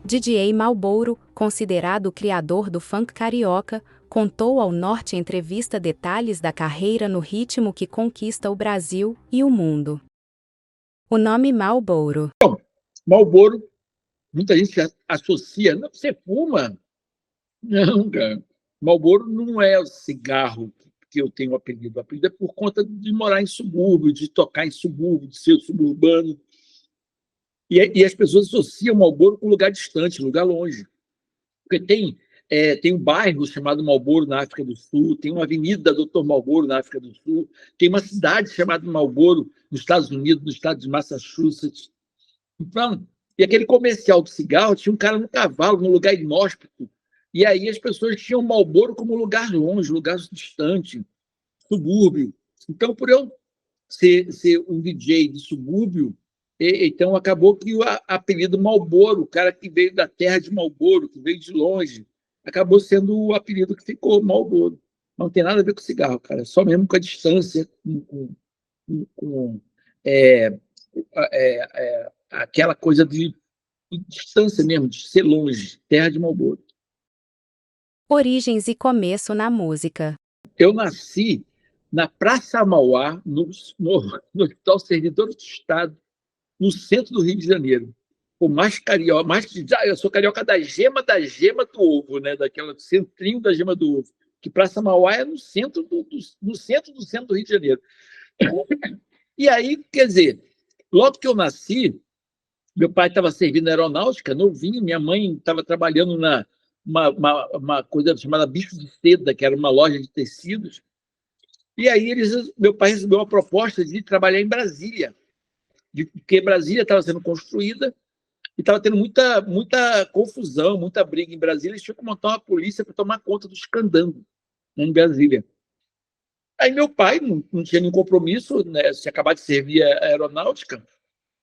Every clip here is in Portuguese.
DJ Malboro, considerado o criador do funk carioca, contou ao Norte em entrevista detalhes da carreira no ritmo que conquista o Brasil e o mundo. O nome Malboro. Marlboro, muita gente associa. Não, você fuma? Não, cara. Marlboro não é o cigarro que eu tenho apelido. O apelido é por conta de morar em subúrbio, de tocar em subúrbio, de ser suburbano. E as pessoas associam Marlboro com lugar distante, lugar longe. Porque tem um bairro chamado Marlboro na África do Sul, tem uma avenida Dr. Marlboro na África do Sul, tem uma cidade chamada Marlboro nos Estados Unidos, no estado de Massachusetts. Então, e aquele comercial do cigarro tinha um cara no cavalo, num lugar inóspito, e aí as pessoas tinham Marlboro como lugar longe, lugar distante, subúrbio. Então, por eu ser um DJ de subúrbio, então acabou que o apelido Marlboro, o cara que veio da terra de Marlboro, que veio de longe, acabou sendo o apelido que ficou, Marlboro. Não tem nada a ver com cigarro, cara, só mesmo com a distância, com é, aquela coisa de distância mesmo, de ser longe, terra de Marlboro. Origens e começo na música. Eu nasci na Praça Mauá, no Hospital Servidor do Estado, no centro do Rio de Janeiro. O mais carioca, eu sou carioca da gema do ovo, né? Daquela centrinho da gema do ovo. Que Praça Mauá é no centro no centro do Rio de Janeiro. E aí, quer dizer, logo que eu nasci, meu pai estava servindo aeronáutica, novinho, minha mãe estava trabalhando na uma coisa chamada Bicho de Seda, que era uma loja de tecidos. E aí meu pai recebeu uma proposta de trabalhar em Brasília, porque Brasília estava sendo construída e estava tendo muita confusão, muita briga em Brasília. Eles tinham que montar uma polícia para tomar conta dos candangos, né, em Brasília. Aí meu pai não tinha nenhum compromisso, né, se acabar de servir a aeronáutica,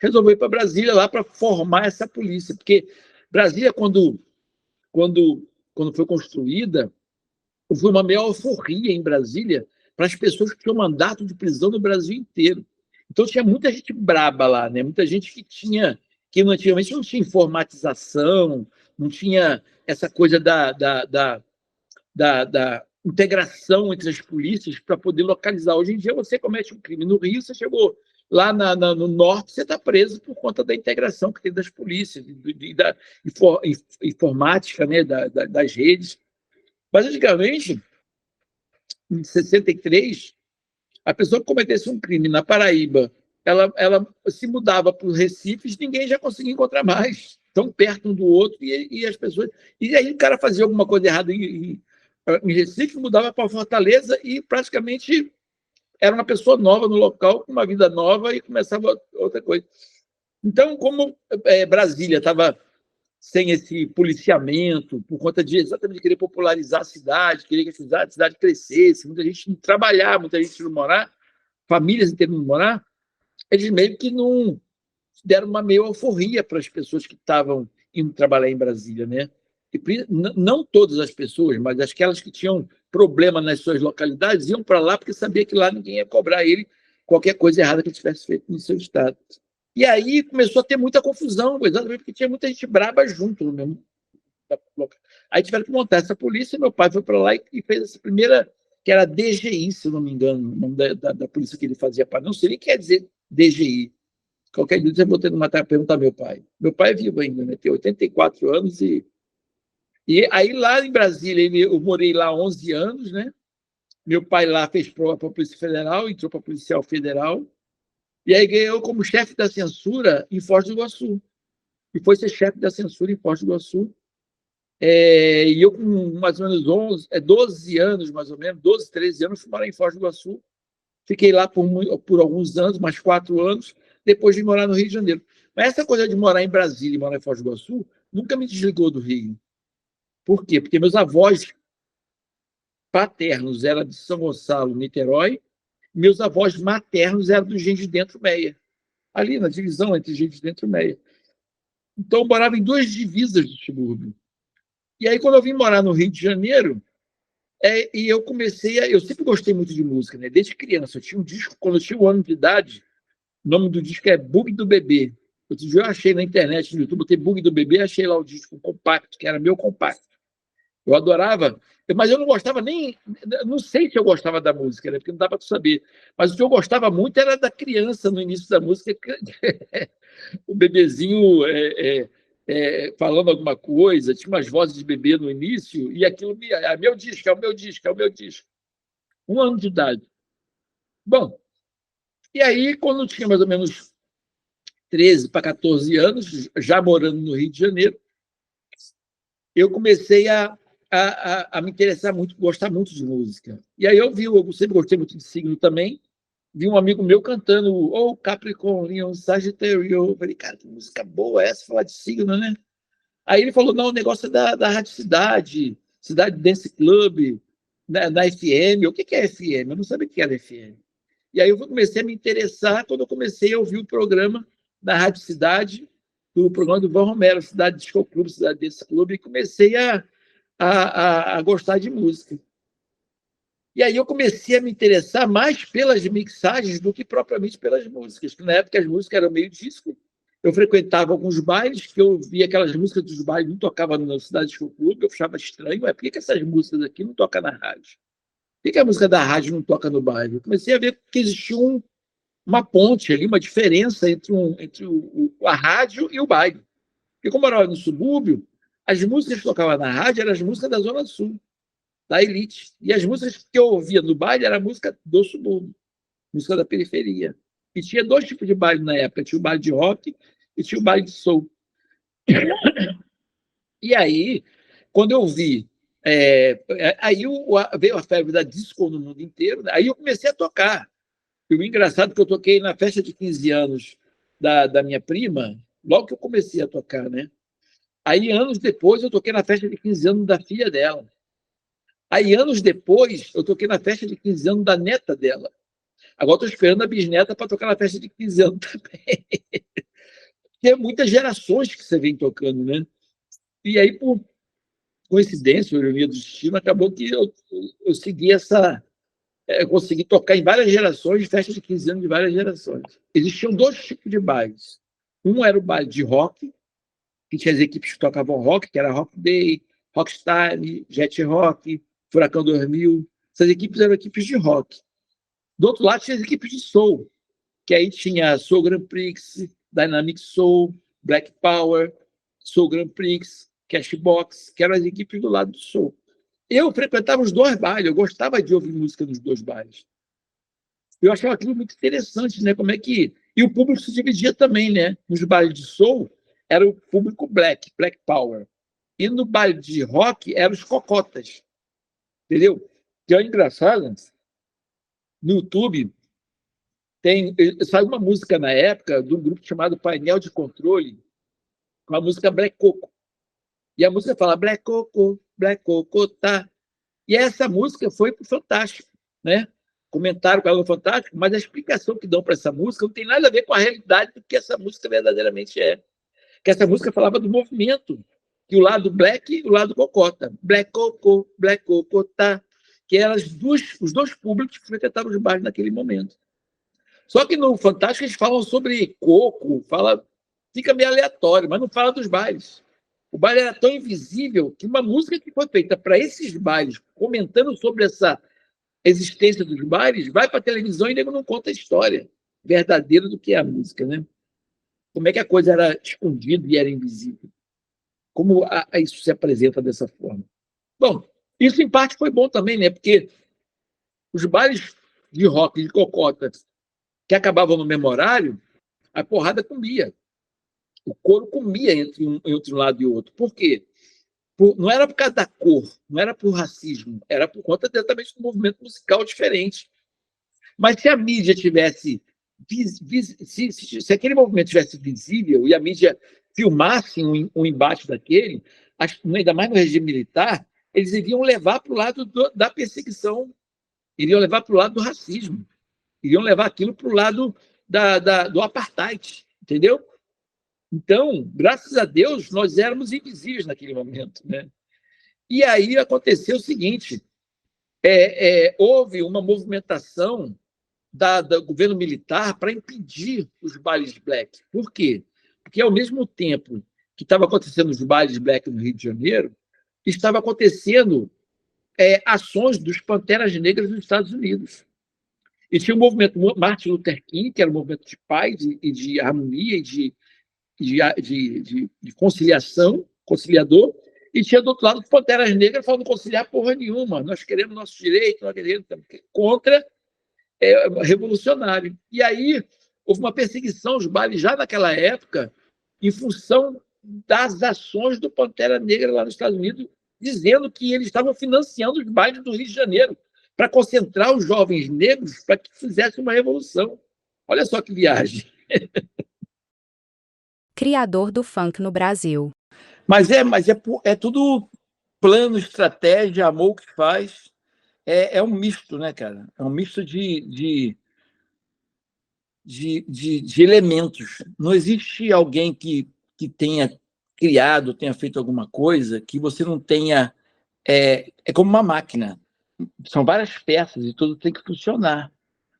resolveu ir para Brasília lá para formar essa polícia, porque Brasília, quando, quando foi construída, foi uma meia alforria em Brasília para as pessoas que tinham mandato de prisão no Brasil inteiro. Então tinha muita gente braba lá, né? Muita gente que antigamente não tinha informatização, não tinha essa coisa da integração entre as polícias para poder localizar. Hoje em dia você comete um crime no Rio, você chegou lá no norte, você está preso por conta da integração que tem das polícias, da informática, né? Das redes. Mas antigamente, em 63, a pessoa que cometesse um crime na Paraíba, ela se mudava para os Recifes, ninguém já conseguia encontrar mais, tão perto um do outro, e as pessoas. E aí o cara fazia alguma coisa errada em Recife, mudava para Fortaleza e praticamente era uma pessoa nova no local, com uma vida nova, e começava outra coisa. Então, como Brasília estava sem esse policiamento, por conta de exatamente querer popularizar a cidade, querer que a cidade crescesse, muita gente não trabalhar, muita gente não morar, famílias inteiras não morar, eles meio que não deram uma meio alforria para as pessoas que estavam indo trabalhar em Brasília, né? E não todas as pessoas, mas aquelas que tinham problema nas suas localidades iam para lá porque sabia que lá ninguém ia cobrar ele qualquer coisa errada que ele tivesse feito no seu estado. E aí começou a ter muita confusão, exatamente porque tinha muita gente braba junto no mesmo local. Aí tiveram que montar essa polícia, meu pai foi para lá e fez essa primeira, que era DGI, se eu não me engano, o nome da polícia que ele fazia para não sei nem quer dizer DGI. Qualquer dia eu vou ter uma perguntar ao meu pai. Meu pai é vivo ainda, né? Tem 84 anos e aí lá em Brasília, eu morei lá 11 anos, né? Meu pai lá fez prova para a Polícia Federal, entrou para a Policial Federal, e aí ganhou como chefe da censura em Foz do Iguaçu. E foi ser chefe da censura em Foz do Iguaçu. E eu, com mais ou menos 12 anos, mais ou menos, 12, 13 anos, fui morar em Foz do Iguaçu. Fiquei lá por alguns anos, mais 4 anos, depois de morar no Rio de Janeiro. Mas essa coisa de morar em Brasília e morar em Foz do Iguaçu nunca me desligou do Rio. Por quê? Porque meus avós paternos eram de São Gonçalo, Niterói, meus avós maternos eram do Engenho de Dentro Meia, ali na divisão entre Engenho de Dentro e Meia. Então, eu morava em duas divisas do subúrbio. E aí, quando eu vim morar no Rio de Janeiro, e eu comecei eu sempre gostei muito de música, né? Desde criança. Eu tinha um disco, quando eu tinha 1 ano de idade, o nome do disco é Bug do Bebê. Outro dia eu achei na internet, no YouTube, botei Bug do Bebê, achei lá o disco compacto, que era meu compacto. Eu adorava, mas eu não gostava nem. Não sei se eu gostava da música, né? Porque não dá para saber. Mas o que eu gostava muito era da criança no início da música, o bebezinho falando alguma coisa, tinha umas vozes de bebê no início, e aquilo me. É meu disco, é o meu disco, é o meu disco. 1 ano de idade. Bom, e aí, quando eu tinha mais ou menos 13 para 14 anos, já morando no Rio de Janeiro, eu comecei a me interessar muito, gostar muito de música. E aí eu sempre gostei muito de signo também, vi um amigo meu cantando o Capricórnio, Sagitário. Eu falei, cara, que música boa é essa, falar de signo, né? Aí ele falou, não, o negócio é da Rádio Cidade, Cidade Dance Club, na FM. O que é FM? Eu não sabia o que era FM. E aí eu comecei a me interessar quando eu comecei a ouvir o programa da Rádio Cidade, do programa do Van Romero, Cidade Disco Clube, Cidade Dance Clube, e comecei a gostar de música. E aí eu comecei a me interessar mais pelas mixagens do que propriamente pelas músicas, porque na época as músicas eram meio disco. Eu frequentava alguns bailes, que eu via aquelas músicas dos bailes, não tocavam na Cidade Disco Clube, eu achava estranho, por que essas músicas aqui não tocam na rádio? Por que a música da rádio não toca no baile? Eu comecei a ver que existia uma ponte ali, uma diferença entre a rádio e o baile. Porque como eu morava no subúrbio, as músicas que tocavam na rádio eram as músicas da Zona Sul, da elite. E as músicas que eu ouvia no baile era a música do subúrbio, música da periferia. E tinha 2 tipos de baile na época, tinha o baile de rock e tinha o baile de soul. E aí, quando eu vi, aí veio a febre da disco no mundo inteiro, né? Aí eu comecei a tocar. E o engraçado é que eu toquei na festa de 15 anos da minha prima, logo que eu comecei a tocar, né? Aí, anos depois, eu toquei na festa de 15 anos da filha dela. Aí, anos depois, eu toquei na festa de 15 anos da neta dela. Agora estou esperando a bisneta para tocar na festa de 15 anos também. Tem muitas gerações que você vem tocando, né? E aí, por coincidência, ironia do destino, acabou que eu segui essa. Eu consegui tocar em várias gerações, festa de 15 anos de várias gerações. Existiam 2 tipos de bailes. Um era o baile de rock, que tinha as equipes que tocavam rock, que era Rock Day, Rockstyle, Jet Rock, Furacão 2000. Essas equipes eram equipes de rock. Do outro lado, tinha as equipes de soul, que aí tinha Soul Grand Prix, Dynamic Soul, Black Power, Soul Grand Prix, Cashbox, que eram as equipes do lado do soul. Eu frequentava os 2 bailes, eu gostava de ouvir música nos 2 bailes. Eu achava aquilo muito interessante, né? Como é que. E o público se dividia também, né? Nos bailes de soul, era o público black, Black Power. E no baile de rock, eram os cocotas. Entendeu? Que é engraçado, no YouTube, saiu uma música na época de um grupo chamado Painel de Controle, com a música Black Coco. E a música fala Black Coco, tá. E essa música foi para o Fantástico, né? Comentaram com ela no Fantástico, mas a explicação que dão para essa música não tem nada a ver com a realidade do que essa música verdadeiramente é. Que essa música falava do movimento, que o lado black e o lado cocota. Black cocota, que eram os 2 públicos que frequentavam os bares naquele momento. Só que no Fantástico eles falam sobre coco, fica meio aleatório, mas não fala dos bailes. O baile era tão invisível que uma música que foi feita para esses bailes, comentando sobre essa existência dos bailes, vai para a televisão e nego não conta a história verdadeira do que é a música, né? Como é que a coisa era escondida e era invisível? Como isso se apresenta dessa forma? Bom, isso em parte foi bom também, né? Porque os bailes de rock, de cocota, que acabavam no memorário, a porrada comia. O couro comia entre um lado e outro. Por quê? Não era por causa da cor, não era por racismo, era por conta diretamente do movimento musical diferente. Mas se a mídia tivesse. Se aquele movimento tivesse visível e a mídia filmasse um embate daquele, ainda mais no regime militar, eles iriam levar para o lado da perseguição, iriam levar para o lado do racismo, iriam levar aquilo para o lado do apartheid, entendeu? Então, graças a Deus, nós éramos invisíveis naquele momento, né? E aí aconteceu o seguinte: houve uma movimentação do governo militar para impedir os bailes black. Por quê? Porque, ao mesmo tempo que estava acontecendo os bailes black no Rio de Janeiro, estava acontecendo ações dos Panteras Negras nos Estados Unidos. E tinha o movimento Martin Luther King, que era um movimento de paz e de harmonia e de conciliação, conciliador, e tinha do outro lado os Panteras Negras falando conciliar porra nenhuma, nós queremos nosso direito, nós queremos contra revolucionário. E aí houve uma perseguição aos bailes já naquela época, em função das ações do Pantera Negra lá nos Estados Unidos, dizendo que eles estavam financiando os bailes do Rio de Janeiro para concentrar os jovens negros para que fizessem uma revolução. Olha só que viagem. Criador do funk no Brasil. Mas é tudo plano, estratégia, amor que faz. É um misto, né, cara? É um misto de elementos. Não existe alguém que tenha criado, tenha feito alguma coisa que você não tenha. É como uma máquina. São várias peças e tudo tem que funcionar.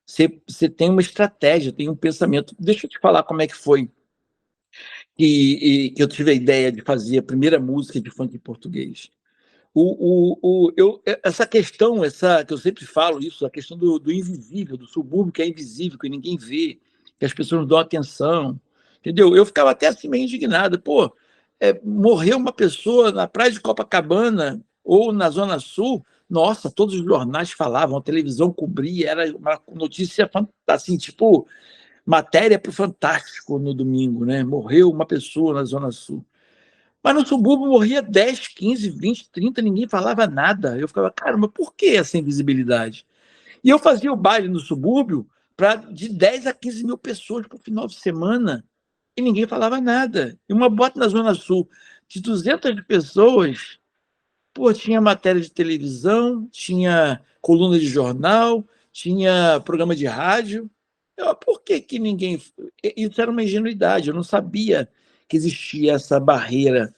Você tem uma estratégia, tem um pensamento. Deixa eu te falar como é que foi que eu tive a ideia de fazer a primeira música de funk em português. Essa questão, que eu sempre falo isso, a questão do invisível, do subúrbio que é invisível, que ninguém vê, que as pessoas não dão atenção, entendeu? Eu ficava até assim meio indignado. Pô, morreu uma pessoa na praia de Copacabana ou na Zona Sul, nossa, todos os jornais falavam, a televisão cobria, era uma notícia assim, tipo, matéria para o Fantástico no domingo, né? Morreu uma pessoa na Zona Sul. Mas no subúrbio morria 10, 15, 20, 30, ninguém falava nada. Eu ficava, caramba, por que essa invisibilidade? E eu fazia o baile no subúrbio de 10 a 15 mil pessoas por final de semana e ninguém falava nada. E uma bota na Zona Sul de 200 pessoas, pô, tinha matéria de televisão, tinha coluna de jornal, tinha programa de rádio. Por que ninguém... Isso era uma ingenuidade, eu não sabia que existia essa barreira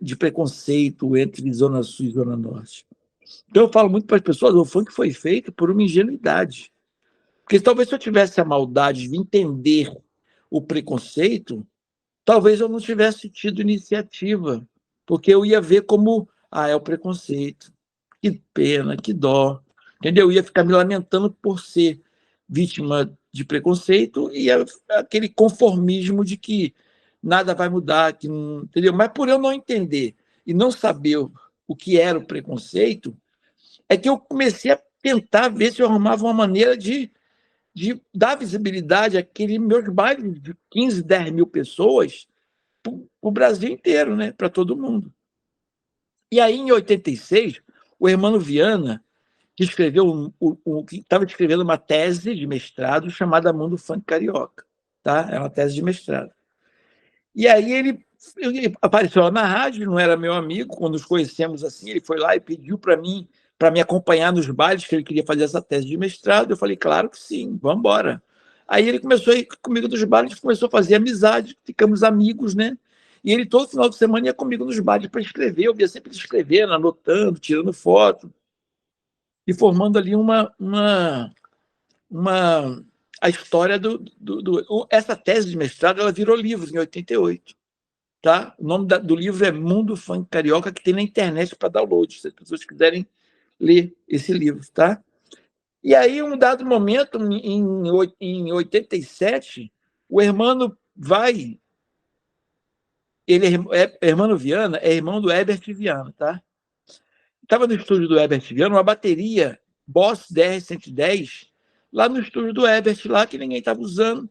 de preconceito entre Zona Sul e Zona Norte. Então eu falo muito para as pessoas, o funk foi feito por uma ingenuidade. Porque talvez se eu tivesse a maldade de entender o preconceito, talvez eu não tivesse tido iniciativa, porque eu ia ver como, é o preconceito, que pena, que dó, entendeu? Eu ia ficar me lamentando por ser vítima de preconceito e aquele conformismo de que nada vai mudar, que não, entendeu? Mas por eu não entender e não saber o que era o preconceito, é que eu comecei a tentar ver se eu arrumava uma maneira de dar visibilidade àqueles meus bailes de 15, 10 mil pessoas para o Brasil inteiro, né? Para todo mundo. E aí, em 86, o Hermano Viana, que escreveu que estava escrevendo uma tese de mestrado chamada Mundo Funk Carioca. Tá? É uma tese de mestrado. E aí ele apareceu lá na rádio, não era meu amigo, quando nos conhecemos assim, ele foi lá e pediu para me acompanhar nos bailes, que ele queria fazer essa tese de mestrado. Eu falei, claro que sim, vamos embora. Aí ele começou a ir comigo nos bailes, começou a fazer amizade, ficamos amigos, né? E ele todo final de semana ia comigo nos bailes para escrever, eu via sempre escrevendo, anotando, tirando foto, e formando ali a história essa tese de mestrado, ela virou livro em 88. Tá? O nome do livro é Mundo Funk Carioca, que tem na internet para download, se as pessoas quiserem ler esse livro. Tá? E aí, em um dado momento, em 87, o Hermano vai... Hermano Viana é irmão do Herbert Viana. Tá? Estava no estúdio do Herbert Viana, uma bateria Boss DR-110, lá no estúdio do Herbert, lá que ninguém estava usando.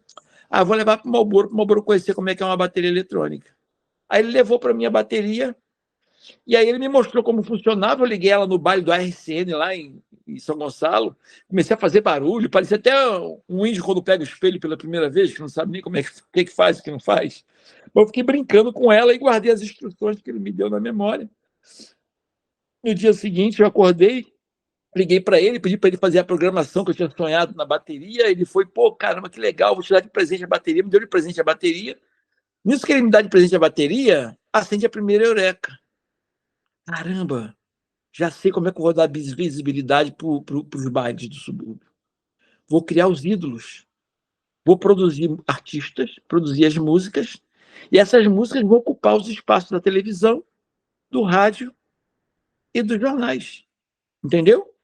Vou levar para o Marlboro conhecer como é que é uma bateria eletrônica. Aí ele levou para mim a bateria, e aí ele me mostrou como funcionava. Eu liguei ela no baile do RCN, lá em São Gonçalo, comecei a fazer barulho, parecia até um índio quando pega o espelho pela primeira vez, que não sabe nem como o que faz, o que não faz. Mas eu fiquei brincando com ela e guardei as instruções que ele me deu na memória. No dia seguinte, eu acordei, liguei para ele, pedi para ele fazer a programação que eu tinha sonhado na bateria. Ele foi, pô, caramba, que legal, vou te dar de presente a bateria. Me deu de presente a bateria. Nisso que ele me dá de presente a bateria, acende a primeira eureka. Caramba, já sei como é que eu vou dar visibilidade para os bailes do subúrbio. Vou criar os ídolos. vou produzir artistas, produzir as músicas, e essas músicas vão ocupar os espaços da televisão, do rádio e dos jornais. Entendeu?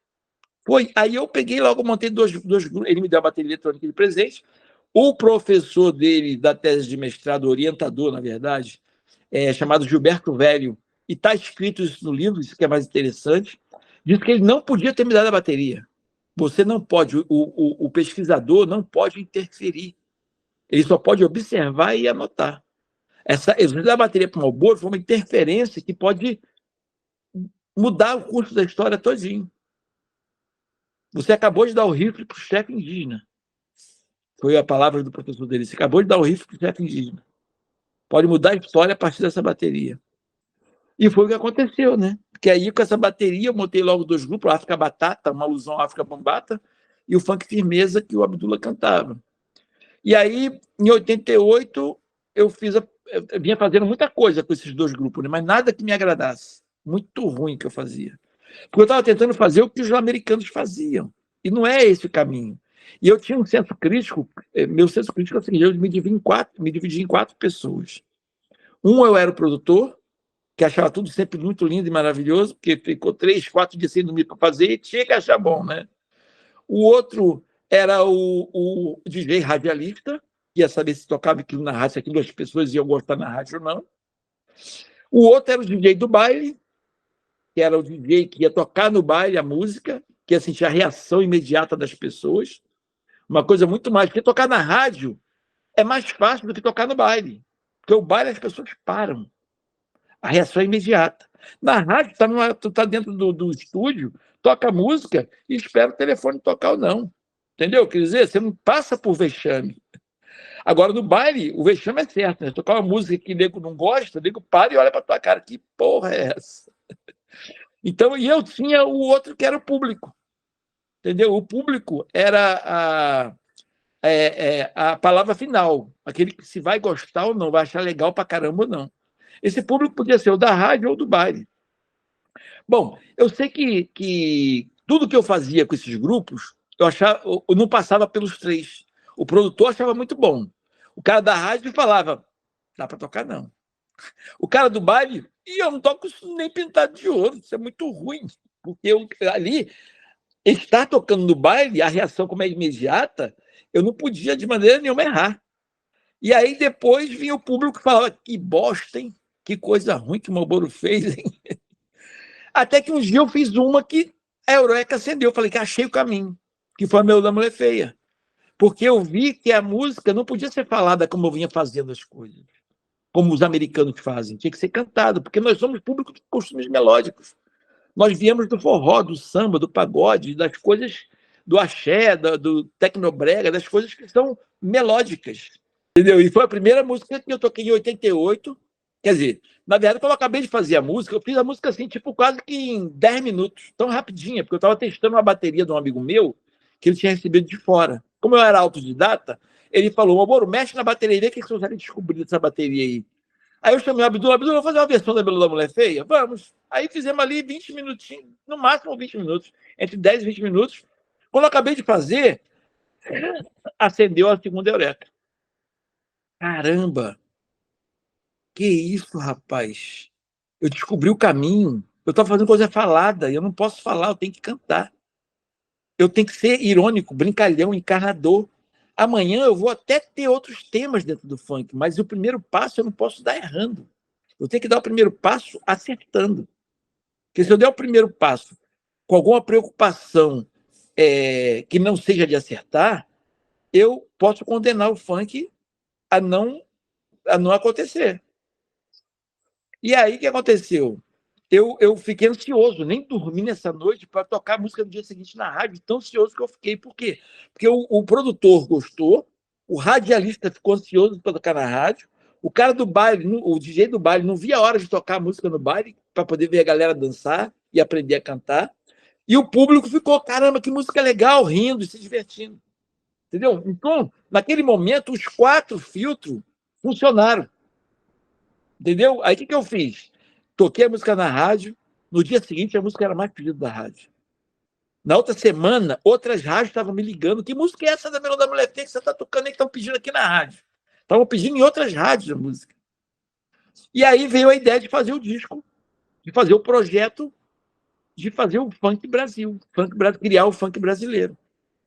Foi. Aí eu peguei logo, montei dois grupos. Ele me deu a bateria eletrônica de presente. O professor dele, da tese de mestrado, orientador, na verdade, chamado Gilberto Velho, e está escrito isso no livro, isso que é mais interessante, disse que ele não podia ter me dado a bateria. Você não pode, o pesquisador não pode interferir. Ele só pode observar e anotar. Ele dá a bateria para o Marlboro foi uma interferência que pode mudar o curso da história todinho. Você acabou de dar o rifle para o chefe indígena. Foi a palavra do professor dele. Você acabou de dar o rifle para o chefe indígena. Pode mudar a história a partir dessa bateria. E foi o que aconteceu, né? Porque aí, com essa bateria, eu montei logo dois grupos, o África Batata, uma alusão à África Bambata, e o Funk Firmeza, que o Abdullah cantava. E aí, em 88, eu vinha fazendo muita coisa com esses dois grupos, né? Mas nada que me agradasse. Muito ruim que eu fazia. Porque eu estava tentando fazer o que os americanos faziam. E não é esse o caminho. E eu tinha um senso crítico, meu senso crítico é o seguinte, eu me dividi em quatro pessoas. Eu era o produtor, que achava tudo sempre muito lindo e maravilhoso, porque ficou 3, 4 dias sem dormir para fazer e tinha que achar bom, né? O outro era o DJ radialista, que ia saber se tocava aquilo na rádio, se aquilo as pessoas iam gostar na rádio ou não. O outro era o DJ do baile, que era o DJ que ia tocar no baile a música, que ia sentir a reação imediata das pessoas. Uma coisa muito mais, porque tocar na rádio é mais fácil do que tocar no baile. Porque o baile as pessoas param. A reação é imediata. Na rádio, tu tá dentro do estúdio, toca a música e espera o telefone tocar ou não. Entendeu? Quer dizer, você não passa por vexame. Agora, no baile, o vexame é certo, né? Tocar uma música que o nego não gosta, o nego para e olha para tua cara. Que porra é essa? Então, e eu tinha o outro que era o público. Entendeu? O público era a palavra final. Aquele que se vai gostar ou não, vai achar legal pra caramba ou não. Esse público podia ser o da rádio ou do baile. Bom, eu sei que tudo que eu fazia com esses grupos, eu não passava pelos três. O produtor achava muito bom. O cara da rádio falava, dá para tocar não. O cara do baile, eu não toco isso nem pintado de ouro, isso é muito ruim. Porque ali, estar tocando no baile, a reação como é imediata, eu não podia de maneira nenhuma errar. E aí depois vinha o público que falava, que bosta, hein? Que coisa ruim que o Marlboro fez, hein? Até que um dia eu fiz uma que a Eureka acendeu. Eu falei que achei o caminho, que foi a Meu da Mulher Feia. Porque eu vi que a música não podia ser falada como eu vinha fazendo as coisas, como os americanos fazem. Tinha que ser cantado, porque nós somos público de costumes melódicos. Nós viemos do forró, do samba, do pagode, das coisas do axé, do tecnobrega, das coisas que são melódicas. Entendeu? E foi a primeira música que eu toquei em 88. Quer dizer, na verdade, quando eu acabei de fazer a música, eu fiz a música assim, tipo, quase que em 10 minutos, tão rapidinha, porque eu estava testando uma bateria de um amigo meu que ele tinha recebido de fora. Como eu era autodidata, ele falou, Moro, mexe na bateria e vê o que você consegue descobrir dessa bateria aí. Aí eu chamei o Abdul, vou fazer uma versão da Belo da Mulher Feia? Vamos. Aí fizemos ali 20 minutinhos, no máximo 20 minutos, entre 10 e 20 minutos. Quando eu acabei de fazer, acendeu a segunda Eureka. Caramba! Que isso, rapaz? Eu descobri o caminho. Eu estava fazendo coisa falada e eu não posso falar, eu tenho que cantar. Eu tenho que ser irônico, brincalhão, encarnador. Amanhã eu vou até ter outros temas dentro do funk, mas o primeiro passo eu não posso dar errando. Eu tenho que dar o primeiro passo acertando. Porque se eu der o primeiro passo com alguma preocupação que não seja de acertar, eu posso condenar o funk a não acontecer. E aí, o que aconteceu? Eu fiquei ansioso, nem dormi nessa noite para tocar a música no dia seguinte na rádio, tão ansioso que eu fiquei. Por quê? Porque o produtor gostou, o radialista ficou ansioso para tocar na rádio, o cara do baile, o DJ do baile, não via a hora de tocar a música no baile para poder ver a galera dançar e aprender a cantar. E o público ficou, caramba, que música legal, rindo e se divertindo. Entendeu? Então, naquele momento, os 4 filtros funcionaram. Entendeu? Aí o que eu fiz? Toquei a música na rádio. No dia seguinte, a música era mais pedida da rádio. Na outra semana, outras rádios estavam me ligando. Que música é essa da Melô da Mulher T que você está tocando aí, que estão pedindo aqui na rádio? Estavam pedindo em outras rádios a música. E aí veio a ideia de fazer o disco, de fazer o projeto, de fazer o Funk Brasil, criar o funk brasileiro.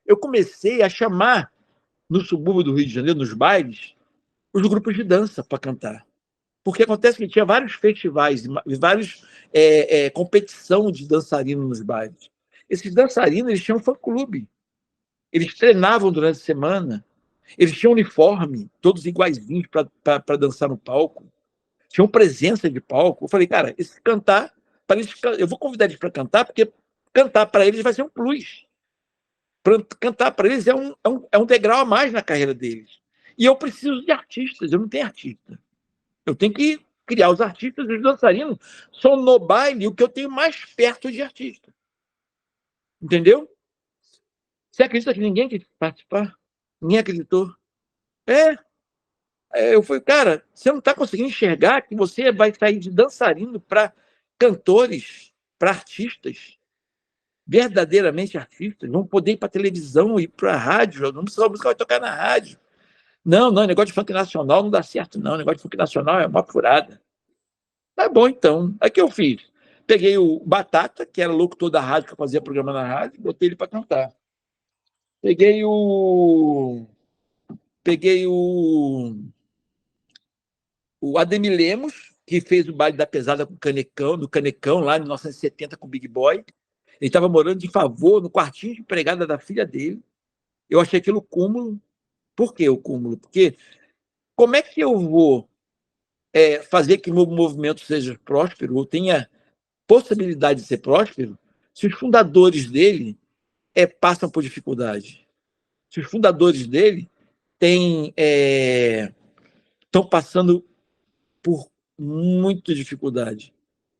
Eu comecei a chamar, no subúrbio do Rio de Janeiro, nos bailes, os grupos de dança para cantar. Porque acontece que tinha vários festivais, várias competição de dançarinos nos bailes. Esses dançarinos, eles tinham fã-clube. Eles treinavam durante a semana. Eles tinham uniforme, todos iguaizinhos para dançar no palco. Tinham presença de palco. Eu falei, cara, esse cantar, eu vou convidar eles para cantar, porque cantar para eles vai ser um plus. Cantar para eles é um degrau a mais na carreira deles. E eu preciso de artistas, eu não tenho artista. Eu tenho que criar os artistas, os dançarinos são no baile o que eu tenho mais perto de artista. Entendeu? Você acredita que ninguém quis participar? Ninguém acreditou? Eu falei, cara, você não está conseguindo enxergar que você vai sair de dançarino para cantores, para artistas, verdadeiramente artistas, vão poder ir para televisão, ir para a rádio, não precisa, a música vai tocar na rádio. Não, negócio de funk nacional não dá certo, não. Negócio de funk nacional é uma furada. Tá bom, então. Aí que eu fiz? Peguei o Batata, que era locutor da rádio, que eu fazia programa na rádio, botei ele para cantar. Peguei o. Peguei o Ademir Lemos, que fez o baile da pesada com o Canecão, do Canecão, lá em 1970, com o Big Boy. Ele estava morando de favor no quartinho de empregada da filha dele. Eu achei aquilo cúmulo. Por que o cúmulo? Porque como é que eu vou fazer que o meu movimento seja próspero, ou tenha possibilidade de ser próspero, se os fundadores dele passam por dificuldade? Se os fundadores dele estão passando por muita dificuldade?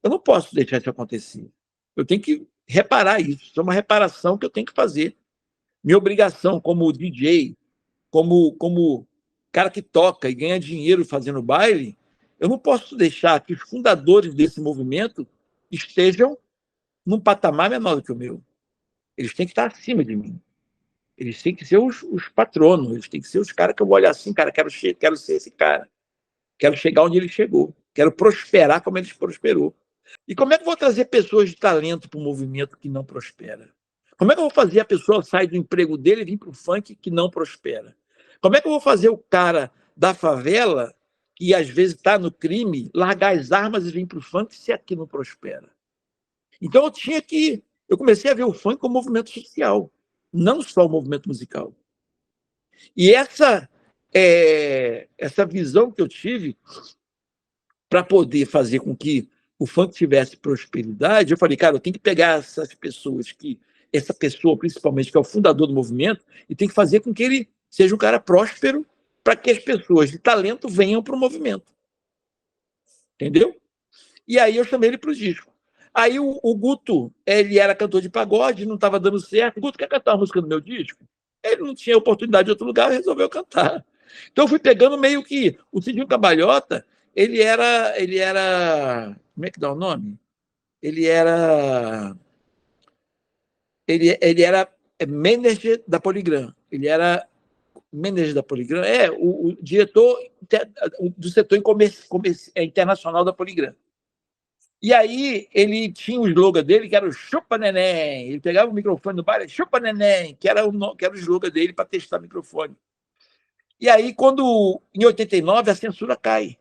Eu não posso deixar isso acontecer. Eu tenho que reparar isso. Isso é uma reparação que eu tenho que fazer. Minha obrigação como DJ, como cara que toca e ganha dinheiro fazendo baile, eu não posso deixar que os fundadores desse movimento estejam num patamar menor do que o meu. Eles têm que estar acima de mim. Eles têm que ser os patronos, eles têm que ser os caras que eu vou olhar assim, cara, quero ser esse cara. Quero chegar onde ele chegou. Quero prosperar como ele prosperou. E como é que eu vou trazer pessoas de talento para um movimento que não prospera? Como é que eu vou fazer a pessoa sair do emprego dele e vir para o funk que não prospera? Como é que eu vou fazer o cara da favela, que às vezes está no crime, largar as armas e vir para o funk se aqui não prospera? Então eu comecei a ver o funk como um movimento social, não só um movimento musical. E essa visão que eu tive para poder fazer com que o funk tivesse prosperidade, eu falei, cara, eu tenho que pegar essa pessoa, principalmente, que é o fundador do movimento, e tem que fazer com que ele seja um cara próspero para que as pessoas de talento venham para o movimento. Entendeu? E aí eu chamei ele para o disco. Aí o Guto, ele era cantor de pagode, não estava dando certo. Guto, quer cantar uma música no meu disco? Ele não tinha oportunidade de outro lugar, resolveu cantar. Então eu fui pegando meio que o Cidinho Cabalhota, ele era, como é que dá o nome? Ele era manager da Poligram. Ele era manager da Poligram, o diretor do setor internacional da Poligram. E aí ele tinha o slogan dele, que era o Chupa Neném. Ele pegava o microfone no bar e Chupa Neném, que era o slogan dele para testar o microfone. E aí, em 89, a censura cai.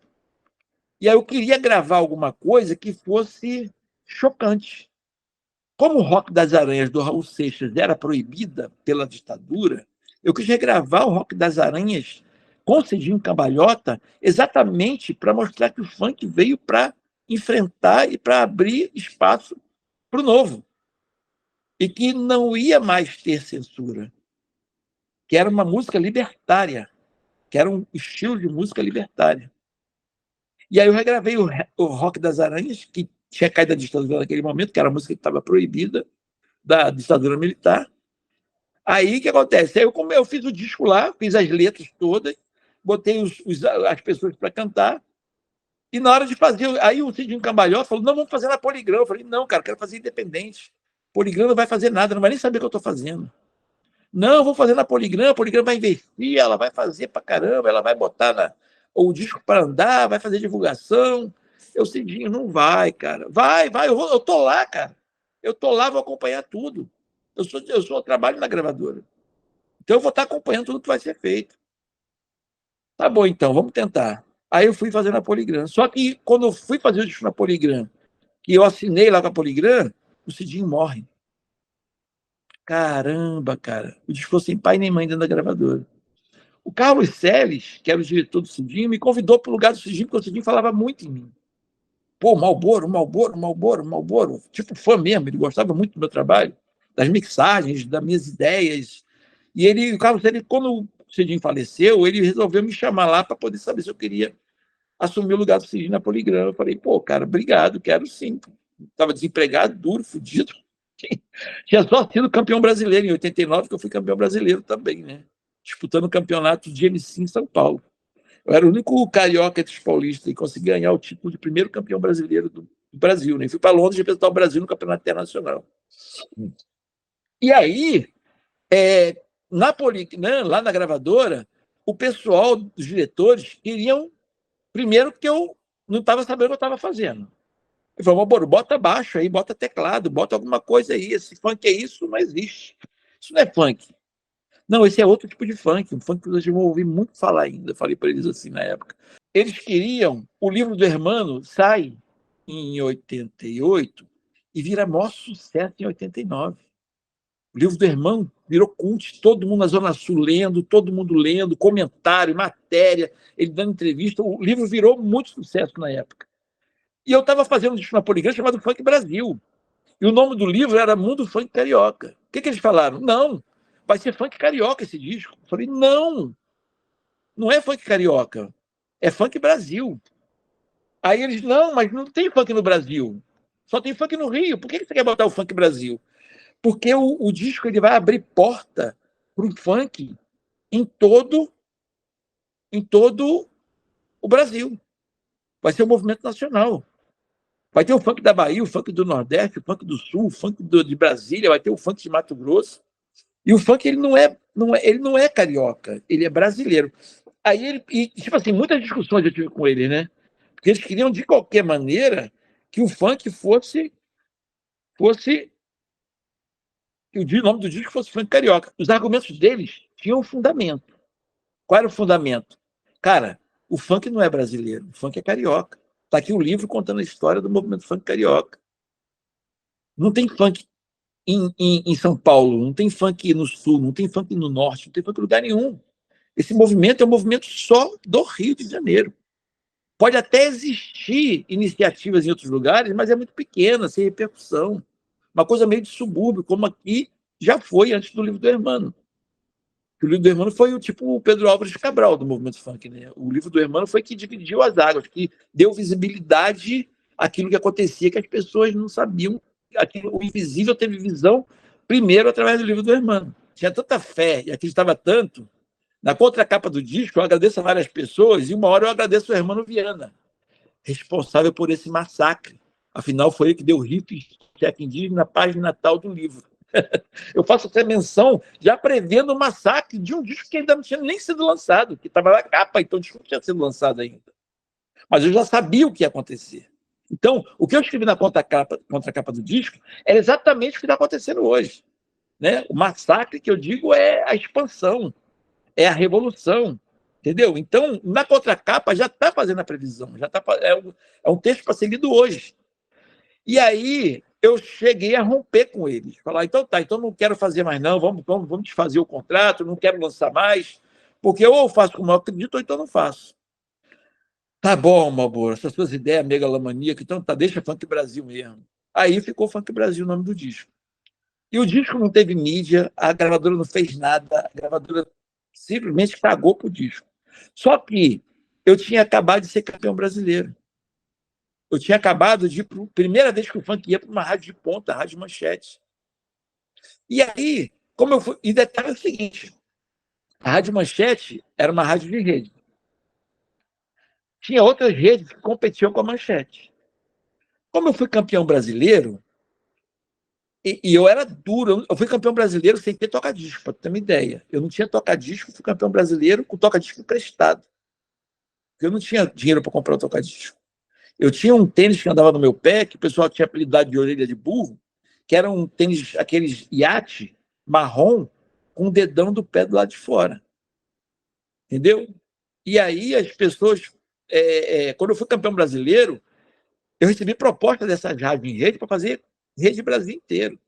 E aí eu queria gravar alguma coisa que fosse chocante. Como o Rock das Aranhas, do Raul Seixas, era proibida pela ditadura, eu quis regravar o Rock das Aranhas com o Cidinho Cambalhota exatamente para mostrar que o funk veio para enfrentar e para abrir espaço para o novo. E que não ia mais ter censura. Que era uma música libertária. Que era um estilo de música libertária. E aí eu regravei o Rock das Aranhas, que tinha caído da ditadura naquele momento, que era a música que estava proibida da ditadura militar. Aí o que acontece? Aí eu fiz o disco lá, fiz as letras todas, botei as pessoas para cantar, e na hora de fazer, aí o Cidinho Cambalhota falou, não, vamos fazer na Poligram. Eu falei, não, cara, quero fazer independente. Poligram não vai fazer nada, não vai nem saber o que eu estou fazendo. Não, eu vou fazer na Poligram, a Poligram vai investir, ela vai fazer pra caramba, ela vai botar o disco para andar, vai fazer divulgação. Eu, Cidinho, não vai, cara. Vai, eu tô lá, cara. Eu tô lá, vou acompanhar tudo. Eu trabalho na gravadora. Então eu vou estar acompanhando tudo que vai ser feito. Tá bom, então, vamos tentar. Aí eu fui fazer na Poligram. Só que quando eu fui fazer o disco na Poligram, que eu assinei lá com a Poligram, o Cidinho morre. Caramba, cara. O disco ficou sem pai nem mãe dentro da gravadora. O Carlos Seles, que era o diretor do Cidinho, me convidou para o lugar do Cidinho, porque o Cidinho falava muito em mim. Pô, Marlboro, Marlboro, Marlboro, Marlboro. Tipo fã mesmo, ele gostava muito do meu trabalho, das mixagens, das minhas ideias. E ele, o Carlos Seles, quando o Cidinho faleceu, ele resolveu me chamar lá para poder saber se eu queria assumir o lugar do Cidinho na Poligram. Eu falei, pô, cara, obrigado, quero sim. Estava desempregado, duro, fudido. Tinha só sido campeão brasileiro em 89, que eu fui campeão brasileiro também, né? Disputando o campeonato de MC em São Paulo. Eu era o único carioca entre os paulistas e consegui ganhar o título de primeiro campeão brasileiro do Brasil, né? Fui para Londres representar o Brasil no campeonato internacional. E aí, lá na gravadora, o pessoal dos diretores queriam, primeiro, que eu não estava sabendo o que eu estava fazendo. Ele falou, bota baixo aí, bota teclado, bota alguma coisa aí. Esse funk é isso, não existe. Isso não é funk. Não, esse é outro tipo de funk, um funk que vocês vão ouvir muito falar ainda. Falei para eles assim na época. Eles queriam, o livro do Hermano sai em 88 e vira maior sucesso em 89. O livro do Hermano virou cult, todo mundo na Zona Sul lendo, todo mundo lendo, comentário, matéria, ele dando entrevista. O livro virou muito sucesso na época. E eu estava fazendo um disco na Poligram chamado Funk Brasil. E o nome do livro era Mundo Funk Carioca. O que eles falaram? Não, vai ser funk carioca esse disco. Eu falei, não, não é funk carioca, é funk Brasil. Aí eles, não, mas não tem funk no Brasil, só tem funk no Rio. Por que você quer botar o funk Brasil? Porque o disco ele vai abrir porta para o funk em todo o Brasil. Vai ser um movimento nacional. Vai ter o funk da Bahia, o funk do Nordeste, o funk do Sul, o funk de Brasília, vai ter o funk de Mato Grosso. E o funk ele não é carioca, ele é brasileiro. Aí tipo assim, muitas discussões eu tive com ele, né? Porque eles queriam de qualquer maneira que o funk fosse que o nome do disco fosse funk carioca. Os argumentos deles tinham um fundamento. Qual era o fundamento? Cara, o funk não é brasileiro, o funk é carioca. Está aqui o livro contando a história do movimento funk carioca. Não tem funk em São Paulo, não tem funk no Sul, não tem funk no Norte, não tem funk em lugar nenhum. Esse movimento é um movimento só do Rio de Janeiro. Pode até existir iniciativas em outros lugares, mas é muito pequena, sem repercussão. Uma coisa meio de subúrbio, como aqui já foi antes do livro do Hermano. O livro do Hermano foi o Pedro Álvares Cabral do movimento funk. Né? O livro do Hermano foi que dividiu as águas, que deu visibilidade àquilo que acontecia, que as pessoas não sabiam. O invisível teve visão primeiro através do livro do Hermano. Tinha tanta fé e acreditava tanto. Na contracapa do disco, eu agradeço a várias pessoas e uma hora eu agradeço o Hermano Viana, responsável por esse massacre. Afinal, foi ele que deu riff chefe indígena na página natal do livro. Eu faço essa menção já prevendo o massacre de um disco que ainda não tinha nem sido lançado, que estava na capa, então o disco não tinha sido lançado ainda. Mas eu já sabia o que ia acontecer. Então, o que eu escrevi na contracapa do disco é exatamente o que está acontecendo hoje. Né? O massacre que eu digo é a expansão, é a revolução, entendeu? Então, na contracapa já está fazendo a previsão, é um texto para ser lido hoje. E aí eu cheguei a romper com eles, falar, então tá, então não quero fazer mais não, vamos desfazer o contrato, não quero lançar mais, porque ou eu faço como eu acredito, ou então não faço. Tá bom, Malboro, essas suas ideias megalomaníacas, então tá, deixa Funk Brasil mesmo. Aí ficou Funk Brasil o nome do disco. E o disco não teve mídia, a gravadora não fez nada, a gravadora simplesmente cagou pro disco. Só que eu tinha acabado de ser campeão brasileiro. Eu tinha acabado de ir, primeira vez que o funk ia para uma rádio de ponta, a Rádio Manchete. E aí, como eu fui. E detalhe é o seguinte: a Rádio Manchete era uma rádio de rede. Tinha outras redes que competiam com a Manchete. Como eu fui campeão brasileiro, E eu era duro. Eu fui campeão brasileiro sem ter toca-disco, para ter uma ideia. Eu não tinha toca-disco, fui campeão brasileiro com toca-disco emprestado. Porque eu não tinha dinheiro para comprar o toca-disco. Eu tinha um tênis que andava no meu pé, que o pessoal tinha apelidado de orelha de burro, que era um tênis, aqueles iate marrom, com o dedão do pé do lado de fora. Entendeu? E aí as pessoas, quando eu fui campeão brasileiro, eu recebi proposta dessas rádios em rede para fazer rede Brasil inteiro.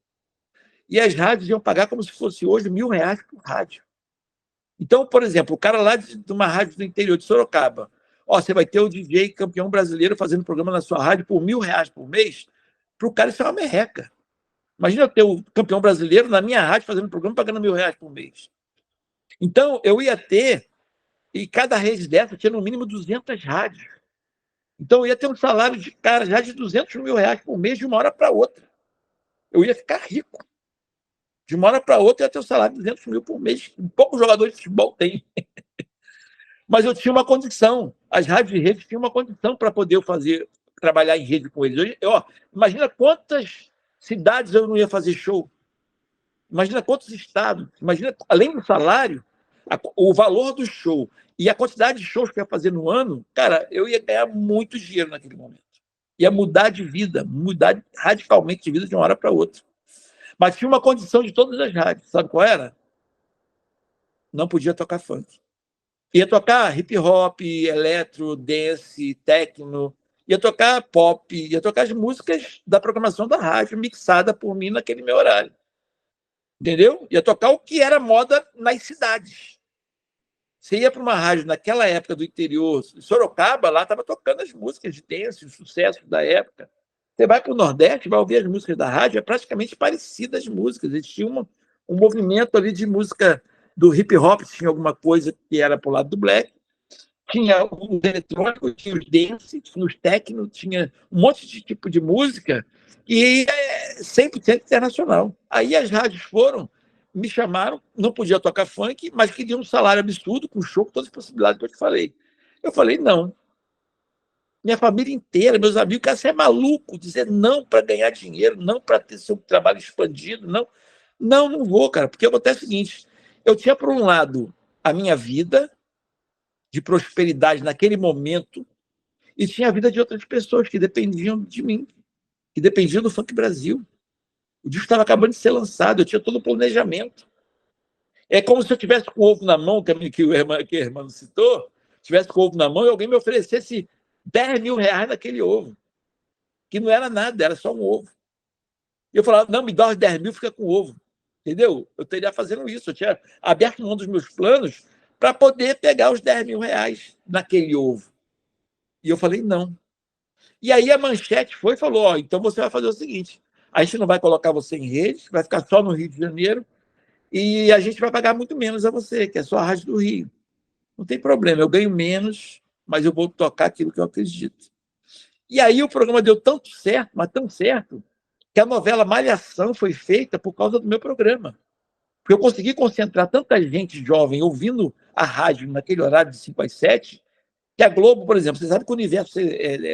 E as rádios iam pagar como se fosse hoje R$ 1.000 por rádio. Então, por exemplo, o cara lá de uma rádio do interior de Sorocaba, você vai ter o DJ campeão brasileiro fazendo programa na sua rádio por R$ 1.000 por mês, para o cara isso é uma merreca. Imagina eu ter o campeão brasileiro na minha rádio fazendo programa pagando R$ 1.000 por mês. Então, eu ia ter, e cada rede dessa tinha no mínimo 200 rádios. Então, eu ia ter um salário de cara já de R$ 200.000 por mês de uma hora para outra. Eu ia ficar rico. De uma hora para outra, eu ia ter um salário de 200 mil por mês. Poucos jogadores de futebol têm. Mas eu tinha uma condição. As rádios de rede tinham uma condição para poder trabalhar em rede com eles. Imagina quantas cidades eu não ia fazer show. Imagina quantos estados. Imagina, além do salário, o valor do show e a quantidade de shows que eu ia fazer no ano, cara, eu ia ganhar muito dinheiro naquele momento. Ia mudar de vida, mudar radicalmente de vida de uma hora para outra. Mas tinha uma condição de todas as rádios. Sabe qual era? Não podia tocar funk. Ia tocar hip hop, eletro, dance, techno, ia tocar pop, ia tocar as músicas da programação da rádio, mixada por mim naquele meu horário. Entendeu? Ia tocar o que era moda nas cidades. Você ia para uma rádio naquela época do interior, Sorocaba, lá estava tocando as músicas de dance, os sucessos da época. Você vai para o Nordeste, vai ouvir as músicas da rádio, é praticamente parecida as músicas. Existia um movimento ali de música do hip hop, tinha alguma coisa que era para o lado do black, tinha os eletrônicos, tinha os dance, tinha os techno, tinha um monte de tipo de música e 100% internacional. Aí as rádios me chamaram, não podia tocar funk, mas queriam um salário absurdo, com show, com todas as possibilidades que eu te falei. Eu falei, não. Minha família inteira, meus amigos, cara, você é maluco, dizer não para ganhar dinheiro, não para ter seu trabalho expandido, não. Não vou, cara, porque acontece o seguinte, eu tinha, por um lado, a minha vida de prosperidade naquele momento e tinha a vida de outras pessoas que dependiam de mim, que dependiam do Funk Brasil. O disco estava acabando de ser lançado, eu tinha todo o planejamento. É como se eu tivesse com o ovo na mão, que o irmão citou, tivesse com o ovo na mão e alguém me oferecesse R$ 10.000 naquele ovo, que não era nada, era só um ovo. E eu falava, não, me dá os 10 mil, fica com o ovo. Entendeu? Eu teria fazendo isso. Eu tinha aberto mão dos meus planos para poder pegar os R$ 10.000 naquele ovo. E eu falei, não. E aí a Manchete foi e falou, então você vai fazer o seguinte, a gente não vai colocar você em rede, vai ficar só no Rio de Janeiro e a gente vai pagar muito menos a você, que é só a Rádio do Rio. Não tem problema, eu ganho menos, mas eu vou tocar aquilo que eu acredito. E aí o programa deu tanto certo, mas tão certo, que a novela Malhação foi feita por causa do meu programa. Porque eu consegui concentrar tanta gente jovem ouvindo a rádio naquele horário de 5 às 7, que a Globo, por exemplo, você sabe que o universo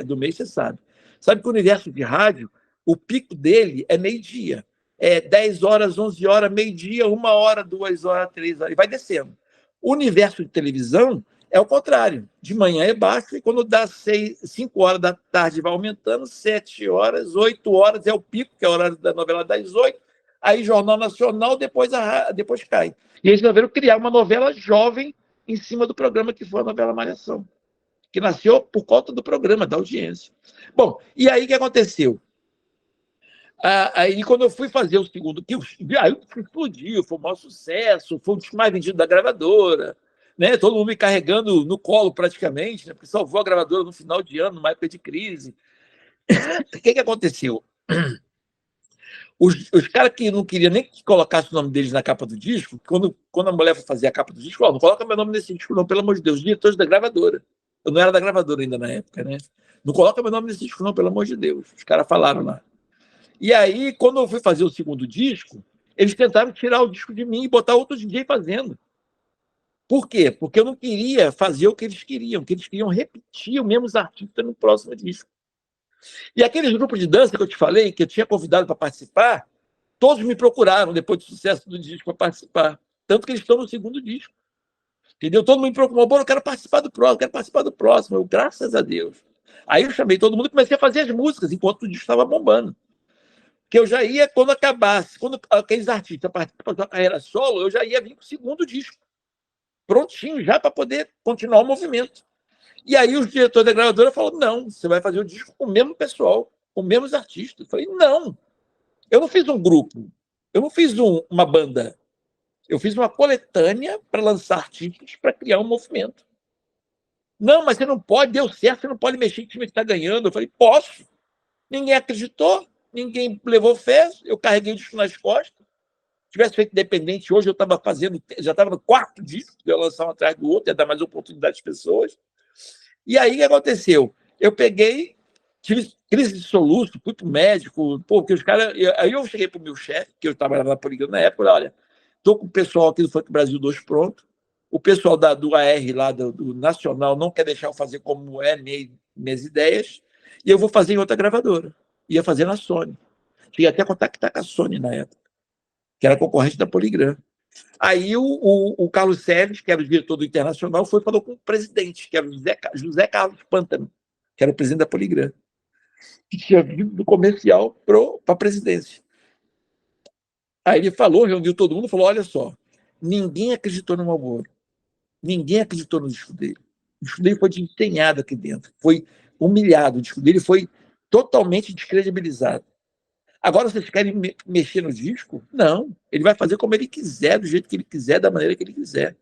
do mês, você sabe. Sabe que o universo de rádio, o pico dele é meio-dia. É 10 horas, 11 horas, meio-dia, 1 hora, 2 horas, 3 horas, e vai descendo. O universo de televisão é o contrário. De manhã é baixo, e quando dá 5 horas da tarde vai aumentando, 7 horas, 8 horas é o pico, que é o horário da novela das 8. Aí Jornal Nacional, depois cai. E eles resolveram criar uma novela jovem em cima do programa que foi a novela Malhação, que nasceu por conta do programa, da audiência. Bom, e aí o que aconteceu? Aí quando eu fui fazer o segundo, aí explodiu, foi um maior sucesso, foi o disco mais vendido da gravadora, né? Todo mundo me carregando no colo praticamente, né? Porque salvou a gravadora no final de ano, numa época de crise. O que aconteceu? Os caras que não queriam nem que colocasse o nome deles na capa do disco, quando a mulher foi fazer a capa do disco, não coloca meu nome nesse disco não, pelo amor de Deus, os diretores da gravadora. Eu não era da gravadora ainda na época, né? Não coloca meu nome nesse disco não, pelo amor de Deus. Os caras falaram lá. E aí, quando eu fui fazer o segundo disco, eles tentaram tirar o disco de mim e botar outro DJ fazendo. Por quê? Porque eu não queria fazer o que eles queriam, que eles queriam repetir os mesmos artistas no próximo disco. E aqueles grupos de dança que eu te falei, que eu tinha convidado para participar, todos me procuraram depois do sucesso do disco para participar. Tanto que eles estão no segundo disco. Entendeu? Todo mundo me procurou, eu quero participar do próximo, quero participar do próximo. Eu, graças a Deus. Aí eu chamei todo mundo e comecei a fazer as músicas enquanto o disco estava bombando. Que eu já ia, quando acabasse, quando aqueles artistas participam da carreira solo, eu já ia vir com o segundo disco, prontinho já para poder continuar o movimento. E aí o diretor da gravadora falou, não, você vai fazer o disco com o mesmo pessoal, com os mesmos artistas. Eu falei, não, eu não fiz um grupo, eu não fiz uma banda, eu fiz uma coletânea para lançar artistas para criar um movimento. Não, mas você não pode, deu certo, você não pode mexer em time que está ganhando. Eu falei, posso. Ninguém acreditou, ninguém levou fé, eu carreguei o disco nas costas. Se tivesse feito independente, hoje eu estava fazendo, já estava no quarto disco, eu ia lançar um atrás do outro, ia dar mais oportunidade às pessoas. E aí o que aconteceu? Eu peguei, tive crise de soluço, fui para o médico, porque os caras. Aí eu cheguei para o meu chefe, que eu trabalhava na Poligrama na época, olha, estou com o pessoal aqui do Funk Brasil 2 pronto. O pessoal do AR lá, do Nacional, não quer deixar eu fazer como é minhas ideias, e eu vou fazer em outra gravadora. Ia fazer na Sony. Cheguei até a contactar com a Sony na época, que era concorrente da Poligram. Aí o Carlos Seves, que era o diretor do Internacional, foi e falou com o presidente, que era o José Carlos Pântano, que era o presidente da Poligram, que tinha vindo do comercial para a presidência. Aí ele falou, reuniu todo mundo, falou, olha só, ninguém acreditou no Marlboro. Ninguém acreditou no disco dele. O disco dele foi desdenhado aqui dentro, foi humilhado, o disco dele foi totalmente descredibilizado. Agora, vocês querem mexer no disco? Não. Ele vai fazer como ele quiser, do jeito que ele quiser, da maneira que ele quiser.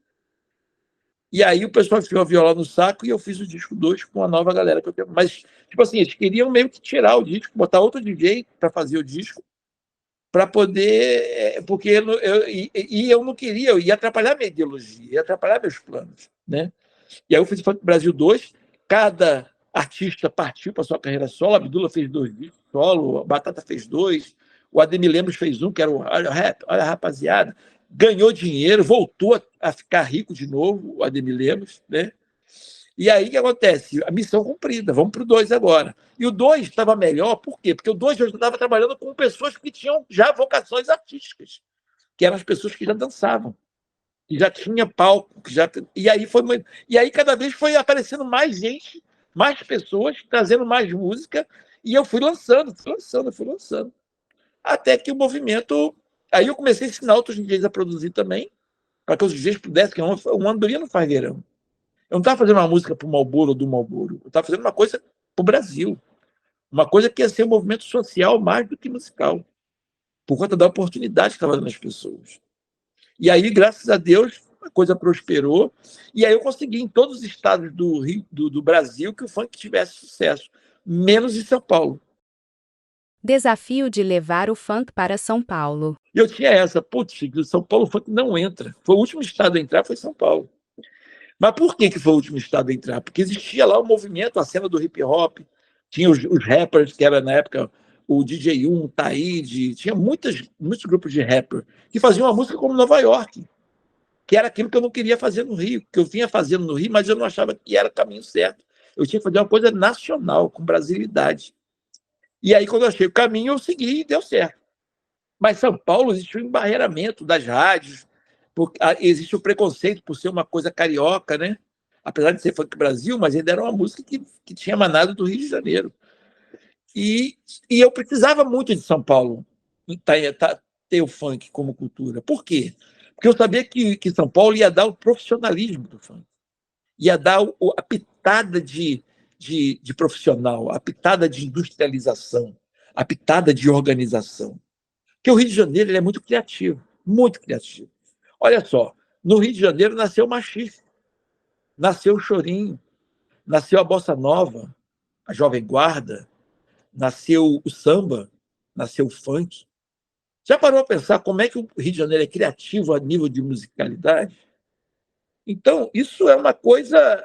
E aí o pessoal enfiou a viola no saco e eu fiz o disco 2 com a nova galera. Mas, tipo assim, eles queriam mesmo que tirar o disco, botar outro DJ para fazer o disco, para poder. Porque eu não queria, eu ia atrapalhar minha ideologia, ia atrapalhar meus planos. Né? E aí eu fiz o Funk Brasil 2, cada artista partiu para sua carreira solo, a Abdula fez 2 discos solo, a Batata fez 2, o Ademir Lemos fez um, que era o Olha Rap, olha rapaziada, ganhou dinheiro, voltou a ficar rico de novo, o Ademir Lemos, né? E aí o que acontece? A missão cumprida, vamos para o 2 agora. E o 2 estava melhor, por quê? Porque o 2 eu estava trabalhando com pessoas que tinham já vocações artísticas, que eram as pessoas que já dançavam, que já tinha palco, e aí cada vez foi aparecendo mais gente, mais pessoas trazendo mais música, e eu fui lançando, até que o movimento, aí eu comecei a ensinar outros DJs a produzir também, para que os DJs pudessem, que um andorinha não faz verão. Eu não estava fazendo uma música para o Marlboro ou do Marlboro, eu estava fazendo uma coisa para o Brasil, uma coisa que ia ser um movimento social mais do que musical, por conta da oportunidade que estava dando às pessoas. E aí, graças a Deus, a coisa prosperou. E aí eu consegui, em todos os estados do Brasil, que o funk tivesse sucesso, menos em São Paulo. Desafio de levar o funk para São Paulo. E eu tinha essa, putz, São Paulo o funk não entra. Foi o último estado a entrar, foi São Paulo. Mas por que foi o último estado a entrar? Porque existia lá o movimento, a cena do hip hop, tinha os rappers, que era na época o DJ1, o Taíde, tinha muitos grupos de rapper que faziam uma música como Nova York, que era aquilo que eu não queria fazer no Rio, que eu vinha fazendo no Rio, mas eu não achava que era o caminho certo. Eu tinha que fazer uma coisa nacional, com brasilidade. E aí, quando eu achei o caminho, eu segui e deu certo. Mas São Paulo existe um embarreiramento das rádios, existe o preconceito por ser uma coisa carioca, né? Apesar de ser funk Brasil, mas ainda era uma música que tinha emanado do Rio de Janeiro. E eu precisava muito de São Paulo ter o funk como cultura. Por quê? Porque eu sabia que São Paulo ia dar o profissionalismo do funk, ia dar a pitada de profissional, a pitada de industrialização, a pitada de organização. Porque o Rio de Janeiro ele é muito criativo, muito criativo. Olha só, no Rio de Janeiro nasceu o machixe, nasceu o chorinho, nasceu a bossa nova, a jovem guarda, nasceu o samba, nasceu o funk. Já parou a pensar como é que o Rio de Janeiro é criativo a nível de musicalidade? Então, isso é uma coisa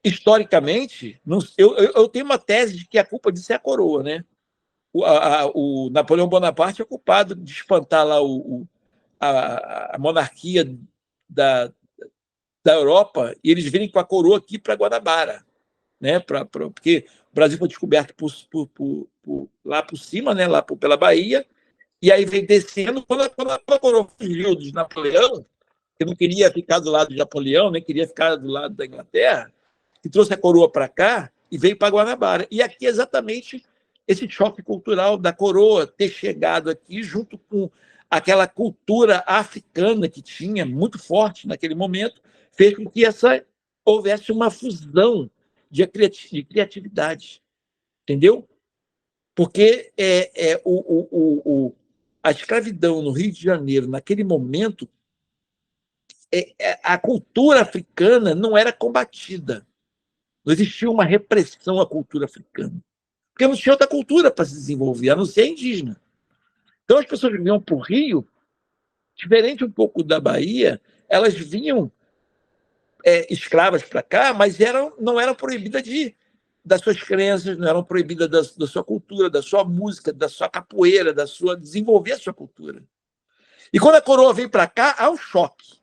historicamente. Eu tenho uma tese de que a culpa disso é a coroa, né? O Napoleão Bonaparte é culpado de espantar lá a monarquia da Europa e eles virem com a coroa aqui para Guanabara, né? Porque O Brasil foi descoberto lá por cima, né, pela Bahia, e aí veio descendo. Quando a coroa fugiu de Napoleão, que não queria ficar do lado de Napoleão, nem queria ficar do lado da Inglaterra, que trouxe a coroa para cá e veio para Guanabara. E aqui é exatamente esse choque cultural da coroa ter chegado aqui junto com aquela cultura africana que tinha muito forte naquele momento, fez com que houvesse uma fusão de criatividade, entendeu? Porque a escravidão no Rio de Janeiro, naquele momento, a cultura africana não era combatida. Não existia uma repressão à cultura africana. Porque não tinha outra cultura para se desenvolver, a não ser a indígena. Então, as pessoas que vinham para o Rio, diferente um pouco da Bahia, elas vinham escravas para cá, mas não eram proibidas das suas crenças, não eram proibidas da sua cultura, da sua música, da sua capoeira, desenvolver a sua cultura. E quando a coroa vem para cá, há um choque.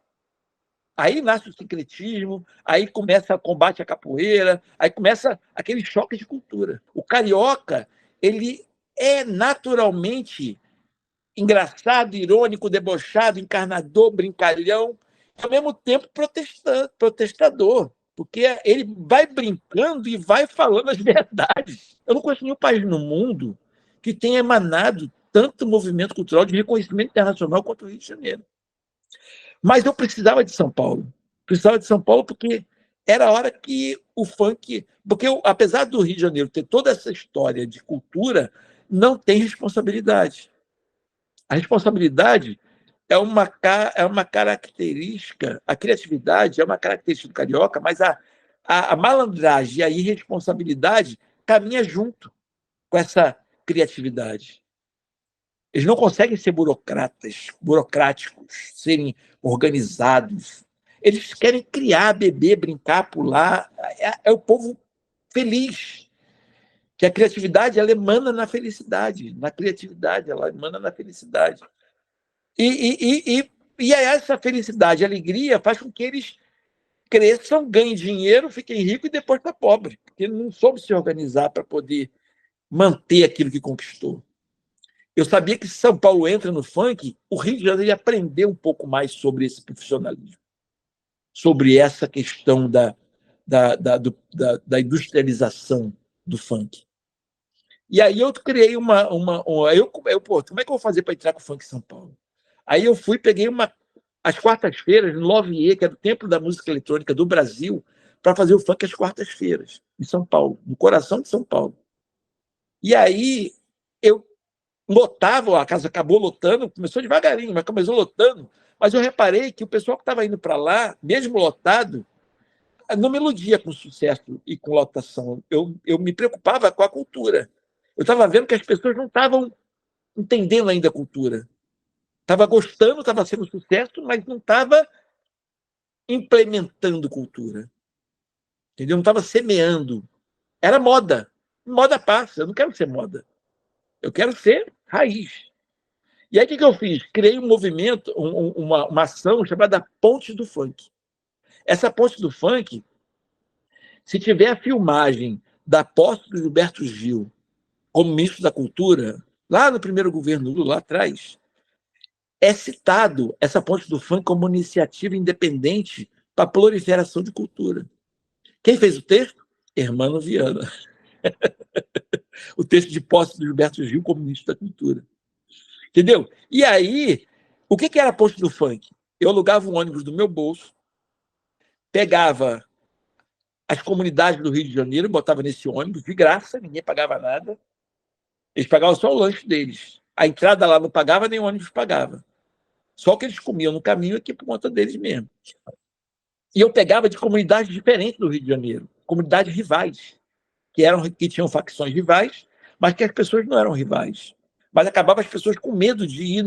Aí nasce o sincretismo, aí começa o combate à capoeira, aí começa aquele choque de cultura. O carioca, ele é naturalmente engraçado, irônico, debochado, encarnador, brincalhão, e ao mesmo tempo protestador, porque ele vai brincando e vai falando as verdades. Eu não conheço nenhum país no mundo que tenha emanado tanto movimento cultural de reconhecimento internacional quanto o Rio de Janeiro. Mas eu precisava de São Paulo. Precisava de São Paulo porque era a hora que o funk... Porque, apesar do Rio de Janeiro ter toda essa história de cultura, não tem responsabilidade. A responsabilidade é uma característica, a criatividade é uma característica do carioca, mas a malandragem e a irresponsabilidade caminha junto com essa criatividade. Eles não conseguem ser burocráticos, serem organizados. Eles querem criar, beber, brincar, pular. É o povo feliz. Que a criatividade ela emana na felicidade, na criatividade, ela emana na felicidade. E essa felicidade, alegria, faz com que eles cresçam, ganhem dinheiro, fiquem ricos e depois estão pobres, porque não soube se organizar para poder manter aquilo que conquistou. Eu sabia que se São Paulo entra no funk, o Rio de Janeiro ia aprender um pouco mais sobre esse profissionalismo, sobre essa questão da industrialização do funk. E aí eu criei como é que eu vou fazer para entrar com o funk em São Paulo? Aí eu peguei às quartas-feiras, no Lovier, que era o templo da música eletrônica do Brasil, para fazer o funk às quartas-feiras, em São Paulo, no coração de São Paulo. E aí eu lotava, a casa acabou lotando, começou devagarinho, mas começou lotando, mas eu reparei que o pessoal que estava indo para lá, mesmo lotado, não me iludia com sucesso e com lotação. Eu me preocupava com a cultura. Eu estava vendo que as pessoas não estavam entendendo ainda a cultura. Estava gostando, estava sendo sucesso, mas não estava implementando cultura. Entendeu? Não estava semeando. Era moda. Moda passa. Eu não quero ser moda. Eu quero ser raiz. E aí, o que eu fiz? Criei um movimento, uma ação chamada Ponte do Funk. Essa Ponte do Funk, se tiver a filmagem da posse do Gilberto Gil como ministro da Cultura, lá no primeiro governo Lula, lá atrás, é citado essa Ponte do Funk como iniciativa independente para a proliferação de cultura. Quem fez o texto? Hermano Viana. O texto de posse do Gilberto Gil como ministro da Cultura. Entendeu? E aí, o que era a Ponte do Funk? Eu alugava um ônibus do meu bolso, pegava as comunidades do Rio de Janeiro, botava nesse ônibus, de graça, ninguém pagava nada. Eles pagavam só o lanche deles. A entrada lá não pagava, nem o ônibus pagava. Só o que eles comiam no caminho aqui por conta deles mesmo. E eu pegava de comunidades diferentes do Rio de Janeiro, comunidades rivais, que tinham facções rivais, mas que as pessoas não eram rivais. Mas acabavam as pessoas com medo de ir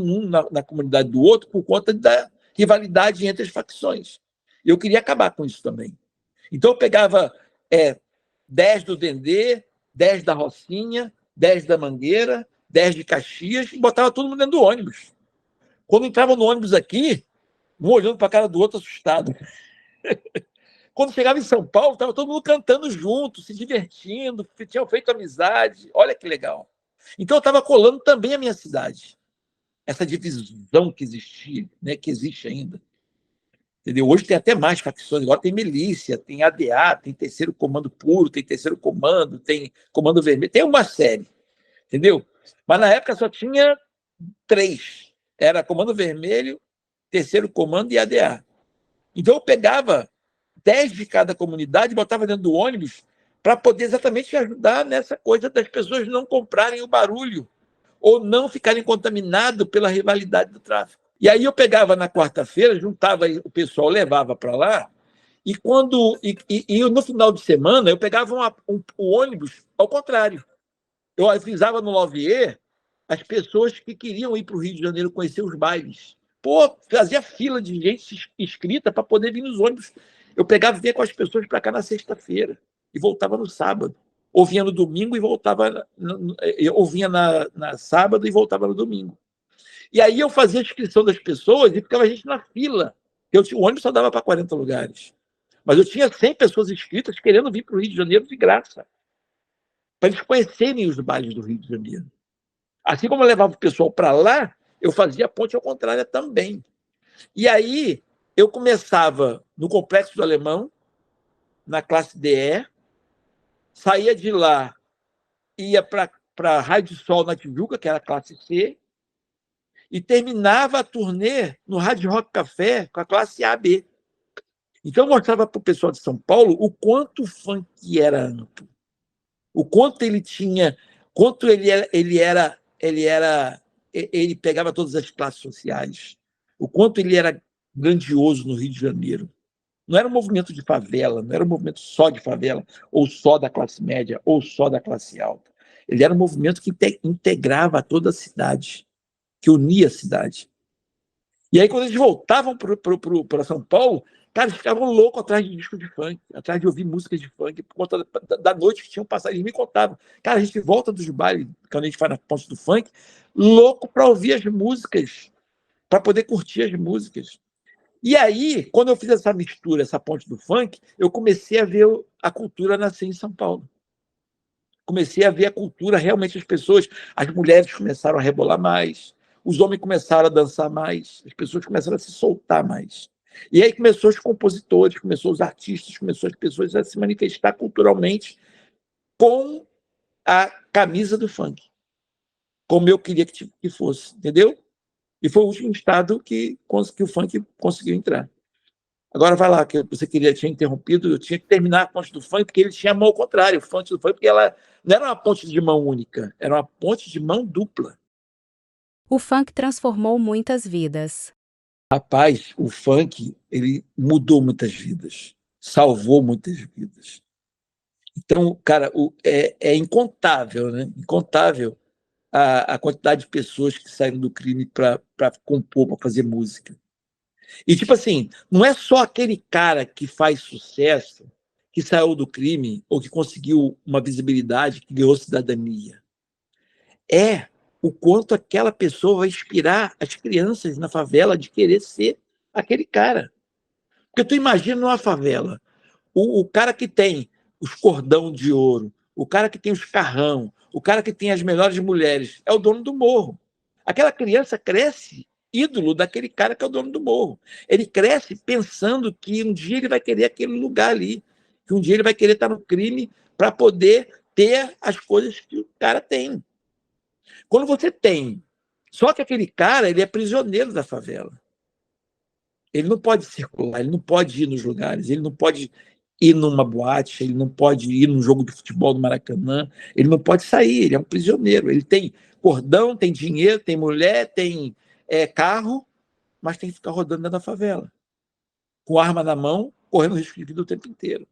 na comunidade do outro por conta da rivalidade entre as facções. Eu queria acabar com isso também. Então eu pegava 10 do Dendê, 10 da Rocinha, 10 da Mangueira, 10 de Caxias, e botava todo mundo dentro do ônibus. Quando entrava no ônibus aqui, um olhando para a cara do outro assustado. Quando chegava em São Paulo, estava todo mundo cantando junto, se divertindo, tinham feito amizade. Olha que legal. Então, eu estava colando também a minha cidade. Essa divisão que existia, né, que existe ainda. Entendeu? Hoje tem até mais facções, agora tem milícia, tem ADA, tem terceiro comando puro, tem terceiro comando, tem comando vermelho, tem uma série, entendeu? Mas na época só tinha 3. Era comando vermelho, terceiro comando e ADA. Então eu pegava 10 de cada comunidade, botava dentro do ônibus para poder exatamente ajudar nessa coisa das pessoas não comprarem o barulho ou não ficarem contaminados pela rivalidade do tráfico. E aí eu pegava na quarta-feira, juntava o pessoal, levava para lá, e no final de semana eu pegava o ônibus ao contrário. Eu avisava no Laurier as pessoas que queriam ir para o Rio de Janeiro conhecer os bailes. Pô, fazia fila de gente inscrita para poder vir nos ônibus. Eu pegava e vinha com as pessoas para cá na sexta-feira e voltava no sábado. Ou vinha no domingo e voltava. Ou vinha na sábado e voltava no domingo. E aí eu fazia a inscrição das pessoas e ficava a gente na fila. O ônibus só dava para 40 lugares. Mas eu tinha 100 pessoas inscritas querendo vir para o Rio de Janeiro de graça, para eles conhecerem os bailes do Rio de Janeiro. Assim como eu levava o pessoal para lá, eu fazia a ponte ao contrário também. E aí eu começava no Complexo do Alemão, na classe DE, saía de lá, ia para a Rádio Sol na Tijuca, que era a classe C, e terminava a turnê no Rádio Rock Café com a classe AB. Então eu mostrava para o pessoal de São Paulo o quanto o funk era amplo, o quanto ele tinha, quanto ele pegava todas as classes sociais, o quanto ele era grandioso no Rio de Janeiro. Não era um movimento de favela, não era um movimento só de favela, ou só da classe média, ou só da classe alta. Ele era um movimento que integrava toda a cidade, que unia a cidade. E aí, quando eles voltavam para São Paulo, cara, eles ficavam loucos atrás de disco de funk, atrás de ouvir músicas de funk, por conta da noite que tinham passado. Eles me contavam. Cara, a gente volta dos bailes, quando a gente faz na ponte do funk, louco para ouvir as músicas, para poder curtir as músicas. E aí, quando eu fiz essa mistura, essa ponte do funk, eu comecei a ver a cultura nascer em São Paulo. Comecei a ver a cultura, realmente as mulheres começaram a rebolar mais, os homens começaram a dançar mais, as pessoas começaram a se soltar mais. E aí começou os compositores, começou os artistas, começou as pessoas a se manifestar culturalmente com a camisa do funk, como eu queria que fosse, entendeu? E foi o último estado que o funk conseguiu entrar. Agora vai lá, que você tinha interrompido, eu tinha que terminar a ponte do funk, porque ele tinha a mão ao contrário, o funk do funk, porque ela não era uma ponte de mão única, era uma ponte de mão dupla. O funk transformou muitas vidas. Rapaz, o funk, ele mudou muitas vidas, salvou muitas vidas. Então, cara, é incontável, né? Incontável a quantidade de pessoas que saíram do crime para compor, para fazer música. E, tipo assim, não é só aquele cara que faz sucesso, que saiu do crime ou que conseguiu uma visibilidade, que ganhou cidadania. É o quanto aquela pessoa vai inspirar as crianças na favela de querer ser aquele cara. Porque tu imagina numa favela, o cara que tem os cordão de ouro, o cara que tem os carrão, o cara que tem as melhores mulheres, é o dono do morro. Aquela criança cresce ídolo daquele cara que é o dono do morro. Ele cresce pensando que um dia ele vai querer aquele lugar ali, que um dia ele vai querer estar no crime para poder ter as coisas que o cara tem. Quando você tem, só que aquele cara, ele é prisioneiro da favela. Ele não pode circular, ele não pode ir nos lugares, ele não pode ir numa boate, ele não pode ir num jogo de futebol do Maracanã, ele não pode sair, ele é um prisioneiro. Ele tem cordão, tem dinheiro, tem mulher, tem carro, mas tem que ficar rodando dentro da favela, com arma na mão, correndo risco de vida o tempo inteiro.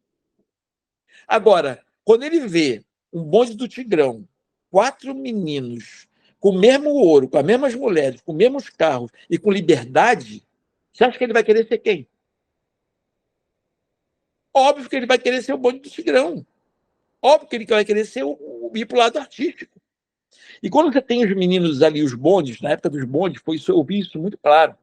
Agora, quando ele vê um bonde do Tigrão, 4 meninos com o mesmo ouro, com as mesmas mulheres, com os mesmos carros e com liberdade, você acha que ele vai querer ser quem? Óbvio que ele vai querer ser o bonde do Tigrão. Óbvio que ele vai querer ser ir para o lado artístico. E quando você tem os meninos ali, os bondes, na época dos bondes, eu vi isso muito claro.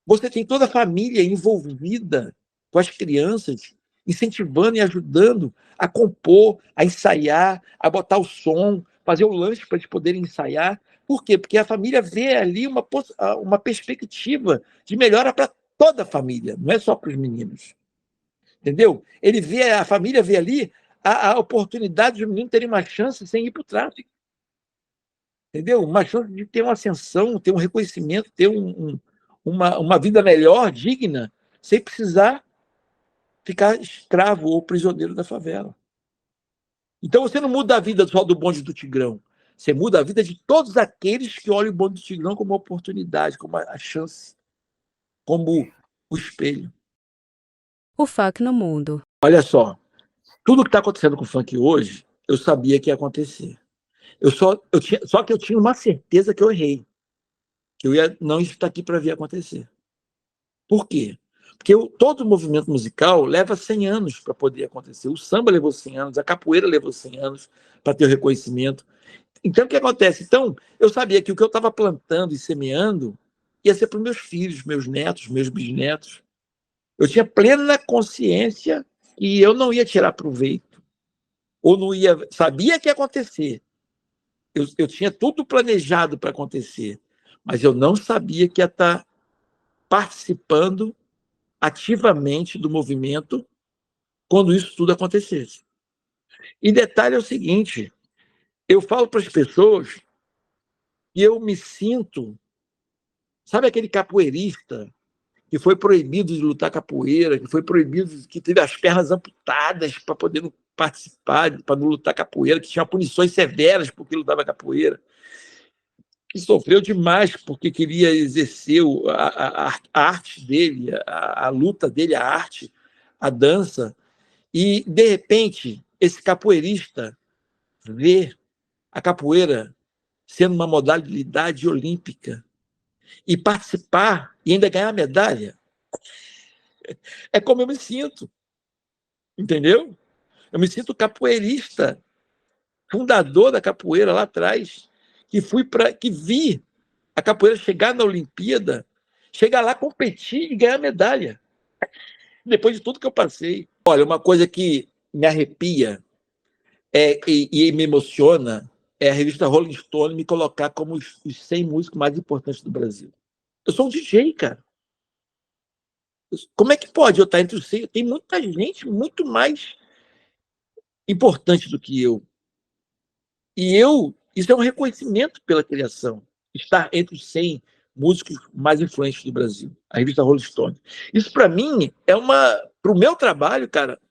Você tem toda a família envolvida com as crianças incentivando e ajudando a compor, a ensaiar, a botar o som, fazer o lanche para eles poderem ensaiar. Por quê? Porque a família vê ali uma perspectiva de melhora para toda a família, não é só para os meninos. Entendeu? A família vê ali a oportunidade de os meninos terem uma chance sem ir para o tráfico. Entendeu? Uma chance de ter uma ascensão, ter um reconhecimento, ter uma vida melhor, digna, sem precisar ficar escravo ou prisioneiro da favela. Então você não muda a vida só do bonde do Tigrão. Você muda a vida de todos aqueles que olham o bonde do Tigrão como uma oportunidade, como a chance, como o espelho. O funk no mundo. Olha só, tudo que está acontecendo com o funk hoje, eu sabia que ia acontecer. Só que eu tinha uma certeza que eu errei, que eu ia não estar aqui para ver acontecer. Por quê? Porque todo o movimento musical leva 100 anos para poder acontecer. O samba levou 100 anos, a capoeira levou 100 anos para ter o reconhecimento. Então, o que acontece? Então, eu sabia que o que eu estava plantando e semeando ia ser para os meus filhos, meus netos, meus bisnetos. Eu tinha plena consciência que eu não ia tirar proveito, ou não ia. Sabia que ia acontecer. Eu tinha tudo planejado para acontecer, mas eu não sabia que ia estar participando ativamente do movimento quando isso tudo acontecesse. E detalhe é o seguinte: eu falo para as pessoas e eu me sinto, sabe aquele capoeirista que foi proibido de lutar capoeira, que foi proibido, que teve as pernas amputadas para poder participar, para não lutar capoeira, que tinha punições severas porque lutava capoeira, que sofreu demais porque queria exercer a arte dele, a luta dele, a arte, a dança. E, de repente, esse capoeirista vê a capoeira sendo uma modalidade olímpica e participar e ainda ganhar medalha. É como eu me sinto, entendeu? Eu me sinto capoeirista, fundador da capoeira lá atrás, que vi a capoeira chegar na Olimpíada, chegar lá, competir e ganhar medalha, depois de tudo que eu passei. Olha, uma coisa que me arrepia e me emociona é a revista Rolling Stone me colocar como os 100 músicos mais importantes do Brasil. Eu sou um DJ, cara. Como é que pode eu estar entre os 100? Tem muita gente muito mais importante do que eu. Isso é um reconhecimento pela criação, estar entre os 100 músicos mais influentes do Brasil, a revista Rolling Stone. Isso, para mim, para o meu trabalho, cara,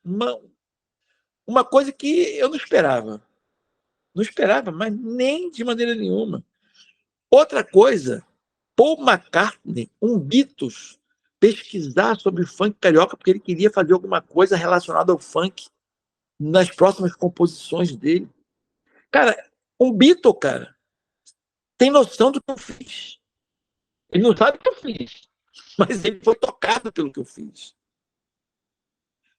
uma coisa que eu não esperava. Não esperava, mas nem de maneira nenhuma. Outra coisa, Paul McCartney, um Beatles, pesquisar sobre o funk carioca, porque ele queria fazer alguma coisa relacionada ao funk nas próximas composições dele. Cara, um Beatle, cara, tem noção do que eu fiz. Ele não sabe o que eu fiz, mas ele foi tocado pelo que eu fiz.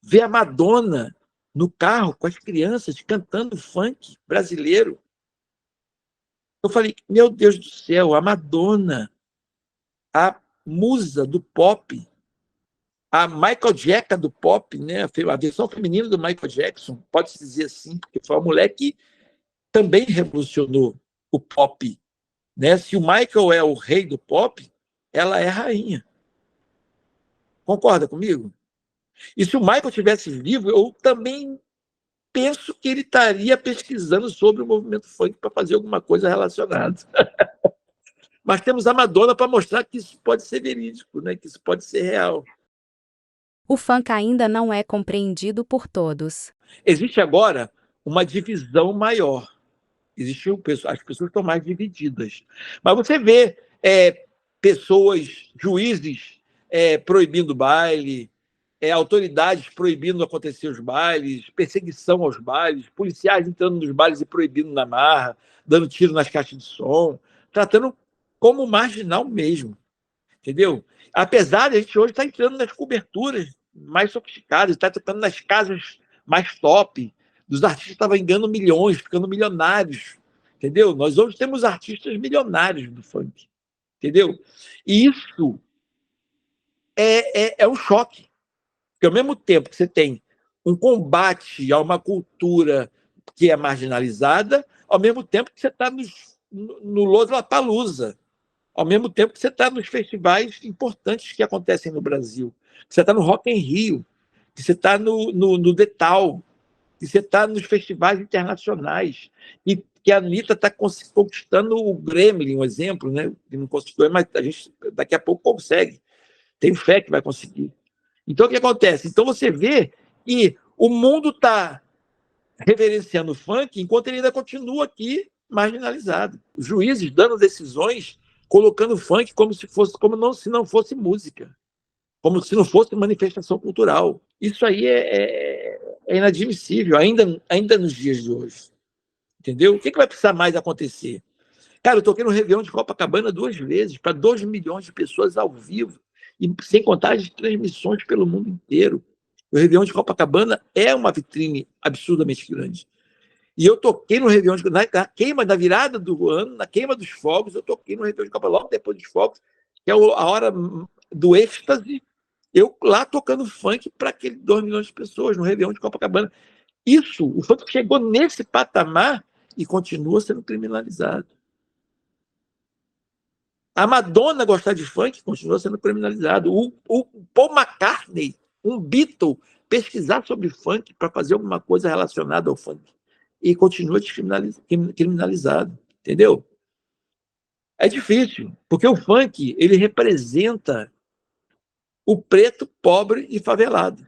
Ver a Madonna no carro com as crianças cantando funk brasileiro. Eu falei, meu Deus do céu, a Madonna, a musa do pop, a Michael Jackson do pop, né? A versão feminina do Michael Jackson, pode-se dizer assim, porque foi uma mulher que também revolucionou o pop. Né? Se o Michael é o rei do pop, ela é a rainha. Concorda comigo? E se o Michael tivesse vivo, eu também penso que ele estaria pesquisando sobre o movimento funk para fazer alguma coisa relacionada. Mas temos a Madonna para mostrar que isso pode ser verídico, né? Que isso pode ser real. O funk ainda não é compreendido por todos. Existe agora uma divisão maior. As pessoas estão mais divididas. Mas você vê pessoas, juízes proibindo baile, autoridades proibindo acontecer os bailes, perseguição aos bailes, policiais entrando nos bailes e proibindo na marra, dando tiro nas caixas de som, tratando como marginal mesmo, entendeu? Apesar de a gente hoje estar entrando nas coberturas mais sofisticadas, está entrando nas casas mais top, dos artistas que estavam ganhando milhões, ficando milionários, entendeu? Nós hoje temos artistas milionários do funk, entendeu? E isso é um choque. Porque ao mesmo tempo que você tem um combate a uma cultura que é marginalizada, ao mesmo tempo que você está no Lollapalooza, ao mesmo tempo que você está nos festivais importantes que acontecem no Brasil, que você está no Rock in Rio, que você está no Detal, que você está nos festivais internacionais, e que a Anitta está conquistando o Gremlin, um exemplo, né? Que não conquistou, mas a gente daqui a pouco consegue. Tenho fé que vai conseguir. Então, o que acontece? Então, você vê que o mundo está reverenciando o funk enquanto ele ainda continua aqui marginalizado. Os juízes dando decisões, colocando o funk como se não fosse música, como se não fosse manifestação cultural. Isso aí é inadmissível, ainda nos dias de hoje. Entendeu? O que vai precisar mais acontecer? Cara, eu toquei no Réveillon de Copacabana 2 vezes, para 2 milhões de pessoas ao vivo, e sem contar as transmissões pelo mundo inteiro. O Réveillon de Copacabana é uma vitrine absurdamente grande. E eu toquei no Réveillon, na queima da virada do ano, na queima dos fogos, eu toquei no Réveillon de Copacabana, logo depois dos fogos, que é a hora do êxtase, eu lá tocando funk para aqueles 2 milhões de pessoas no Réveillon de Copacabana. Isso, o funk chegou nesse patamar e continua sendo criminalizado. A Madonna gostar de funk continua sendo criminalizado. O Paul McCartney, um Beatle, pesquisar sobre funk para fazer alguma coisa relacionada ao funk e continua criminalizado, entendeu? É difícil, porque o funk ele representa o preto pobre e favelado.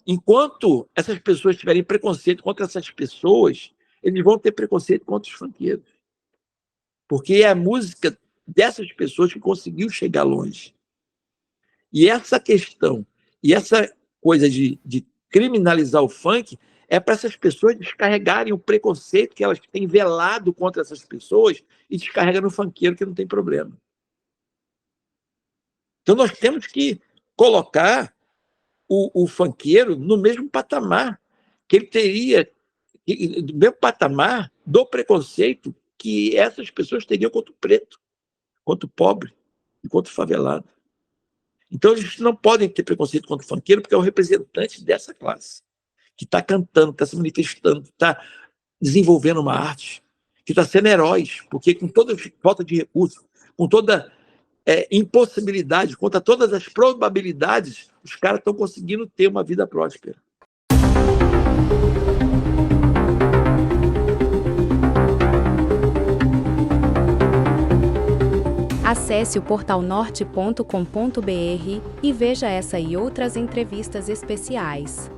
Enquanto essas pessoas tiverem preconceito contra essas pessoas, eles vão ter preconceito contra os funkeiros. Porque é a música dessas pessoas que conseguiu chegar longe. E essa questão, e essa coisa de criminalizar o funk, é para essas pessoas descarregarem o preconceito que elas têm velado contra essas pessoas e descarrega no funkeiro que não tem problema. Então nós temos que colocar o funkeiro no mesmo patamar que ele teria, no mesmo patamar do preconceito que essas pessoas teriam contra o preto, contra o pobre e contra o favelado. Então, eles não podem ter preconceito contra o funkeiro, porque é o representante dessa classe, que está cantando, está se manifestando, está desenvolvendo uma arte, que está sendo heróis, porque com toda falta de recursos, com toda impossibilidade, contra todas as probabilidades, os caras estão conseguindo ter uma vida próspera. Acesse o portalnorte.com.br e veja essa e outras entrevistas especiais.